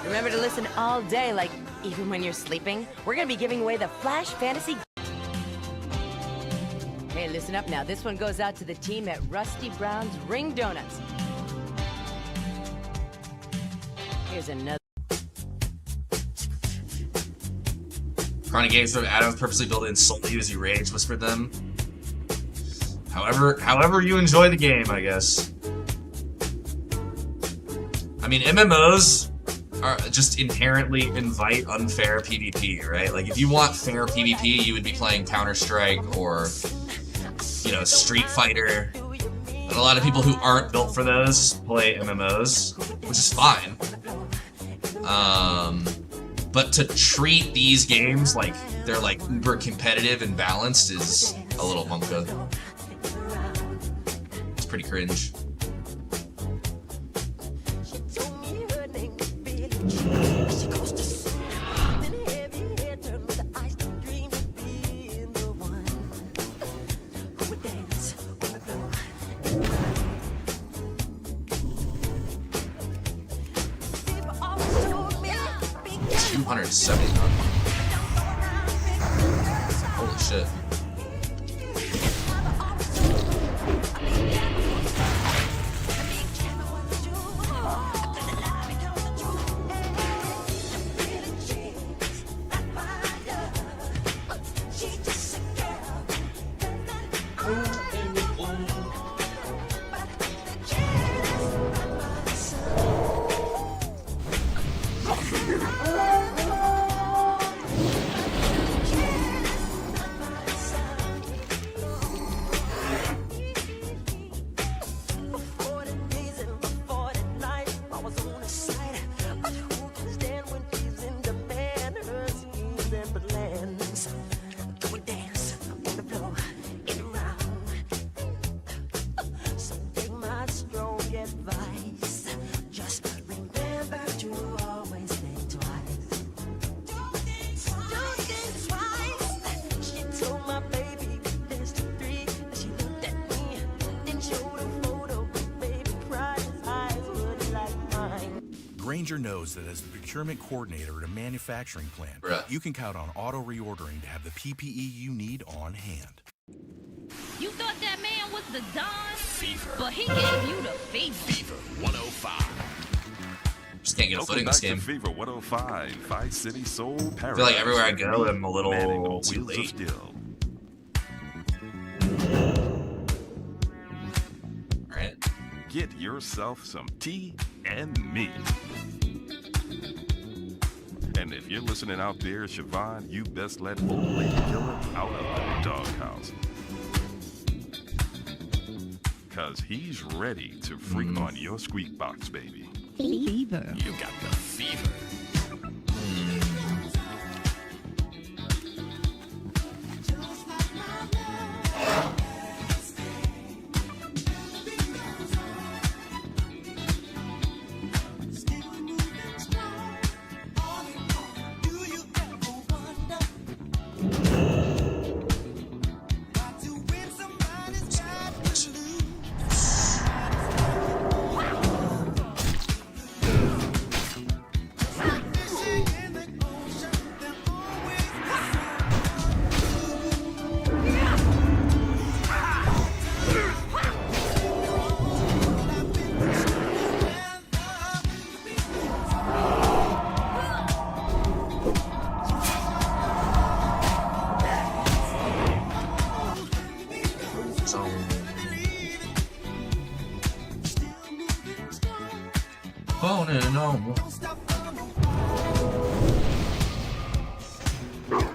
Speaker 12: Remember to listen all day, like even when you're sleeping. We're gonna be giving away the Flash Fantasy. Hey, listen up now. This one goes out to the team at Rusty Brown's Ring Donuts. Here's another.
Speaker 1: Chronic games from Adams purposely built in solely as you rage, whispered them. However you enjoy the game, I guess. I mean, MMOs are just inherently invite unfair PvP, right? Like, if you want fair PvP, you would be playing Counter-Strike or, you know, Street Fighter. And a lot of people who aren't built for those play MMOs, which is fine. But to treat these games like they're like uber competitive and balanced is a little bunka. It's pretty cringe. Holy shit.
Speaker 13: Granger knows that as the procurement coordinator at a manufacturing plant, you can count on auto reordering to have the PPE you need on hand.
Speaker 3: You thought that man was the Don, but he gave you the fever.
Speaker 11: 105.
Speaker 1: Just can't get a foot in this game.
Speaker 11: Fever 105, Five City Soul Paradise.
Speaker 1: I feel like everywhere I go, I'm a little too late. Alright.
Speaker 11: Get yourself some tea and me. And if you're listening out there, Siobhan, you best let old lady killer out of the doghouse. Cause he's ready to freak on your squeak box, baby.
Speaker 3: Fever.
Speaker 11: You got the fever.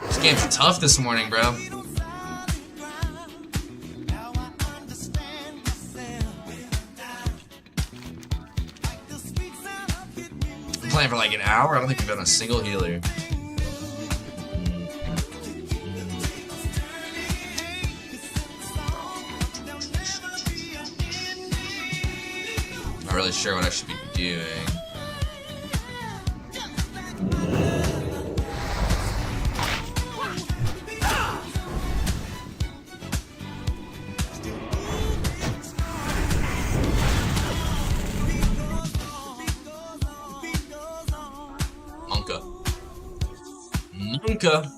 Speaker 1: This game's tough this morning, bro. playing for like an hour. I don't think we've done a single healer. Not really sure what I should be doing. Monka.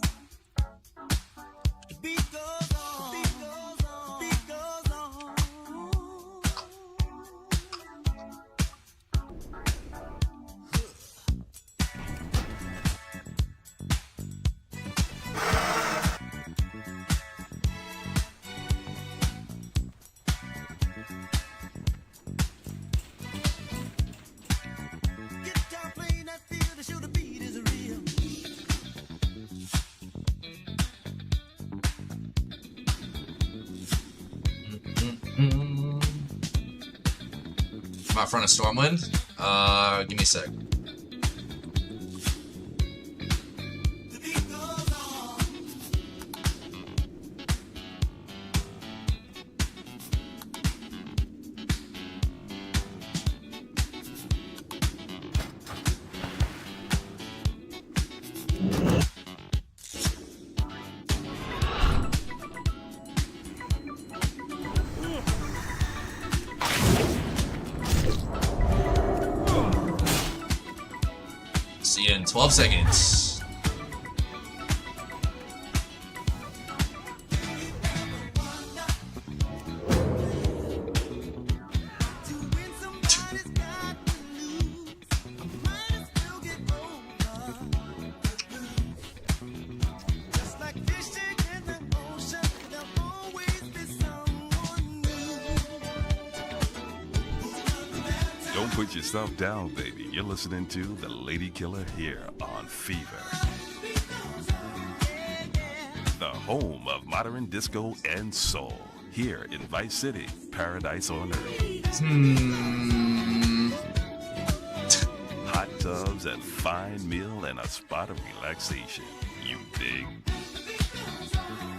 Speaker 1: I'm out front of Stormwind. Give me a sec. See you in 12 seconds.
Speaker 11: Don't put yourself down, baby. You're listening to The Lady Killer here on Fever. The home of modern disco and soul. Here in Vice City, paradise on earth. Hot tubs and fine meal and a spot of relaxation. You dig?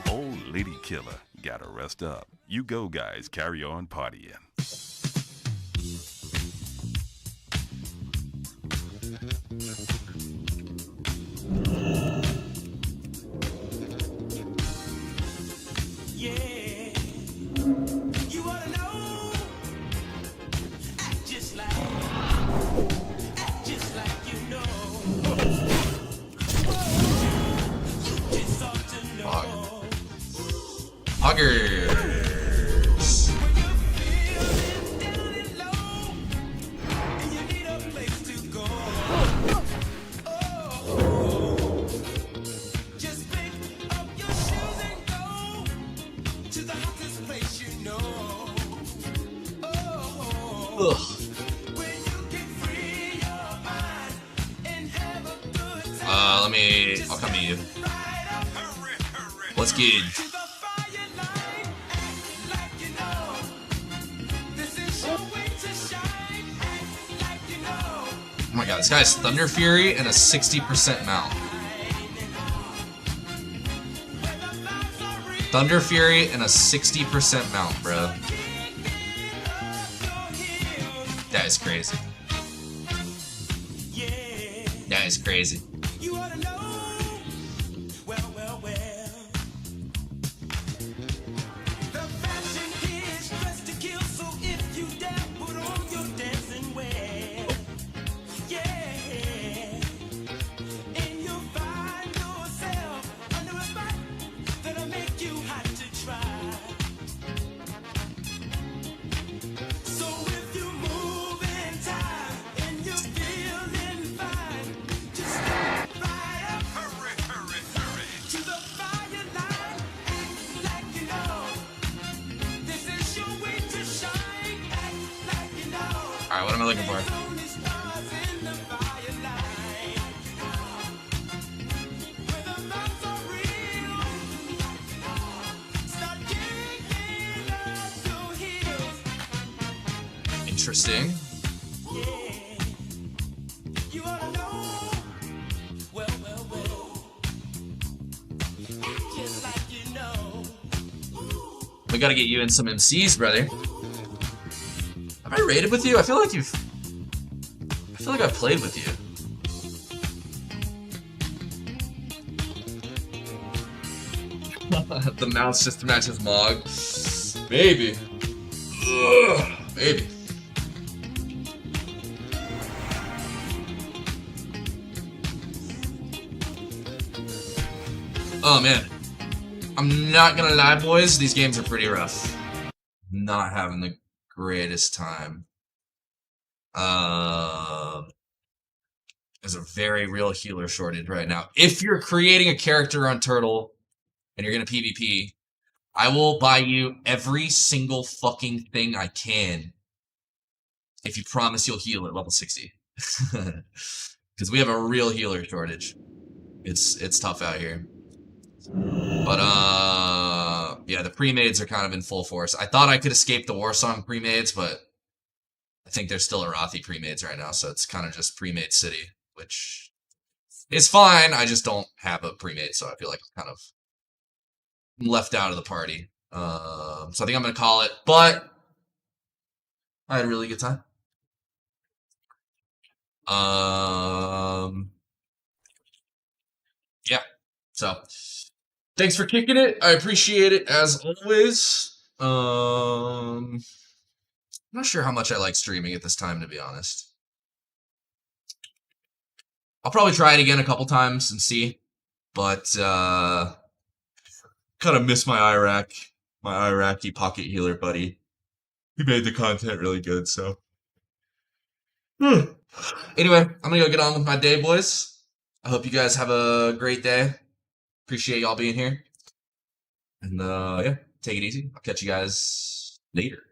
Speaker 11: Old Lady Killer, gotta rest up. You go, guys. Carry on partying.
Speaker 1: Huggers. Ugh. I'll come to you. What's good? Oh my god, this guy has Thunder Fury and a 60% mount. Thunder Fury and a 60% mount, bro. That is crazy. That is crazy. Alright, what am I looking for? Interesting. We gotta get you in some MCs, brother. Have I raided with you? I feel like I've played with you. The mouse just matches Mog. Maybe. Ugh, maybe. Oh man. I'm not gonna lie, boys. These games are pretty rough. Not having the greatest time. There's a very real healer shortage right now. If you're creating a character on Turtle and you're gonna PvP, I will buy you every single fucking thing I can if you promise you'll heal at level 60. Because we have a real healer shortage. It's tough out here. But yeah, the pre-mades are kind of in full force. I thought I could escape the Warsong pre-mades, but I think there's still Arathi pre-mades right now, so it's kind of just pre-made city, which is fine. I just don't have a pre-made, so I feel like I'm kind of left out of the party. So I think I'm gonna call it, but I had a really good time. Yeah, so thanks for kicking it. I appreciate it as always. I'm not sure how much I like streaming at this time, to be honest. I'll probably try it again a couple times and see, but kind of miss my Iraqi pocket healer buddy. He made the content really good, so. Anyway, I'm gonna go get on with my day, boys. I hope you guys have a great day. Appreciate y'all being here. And yeah, take it easy. I'll catch you guys later.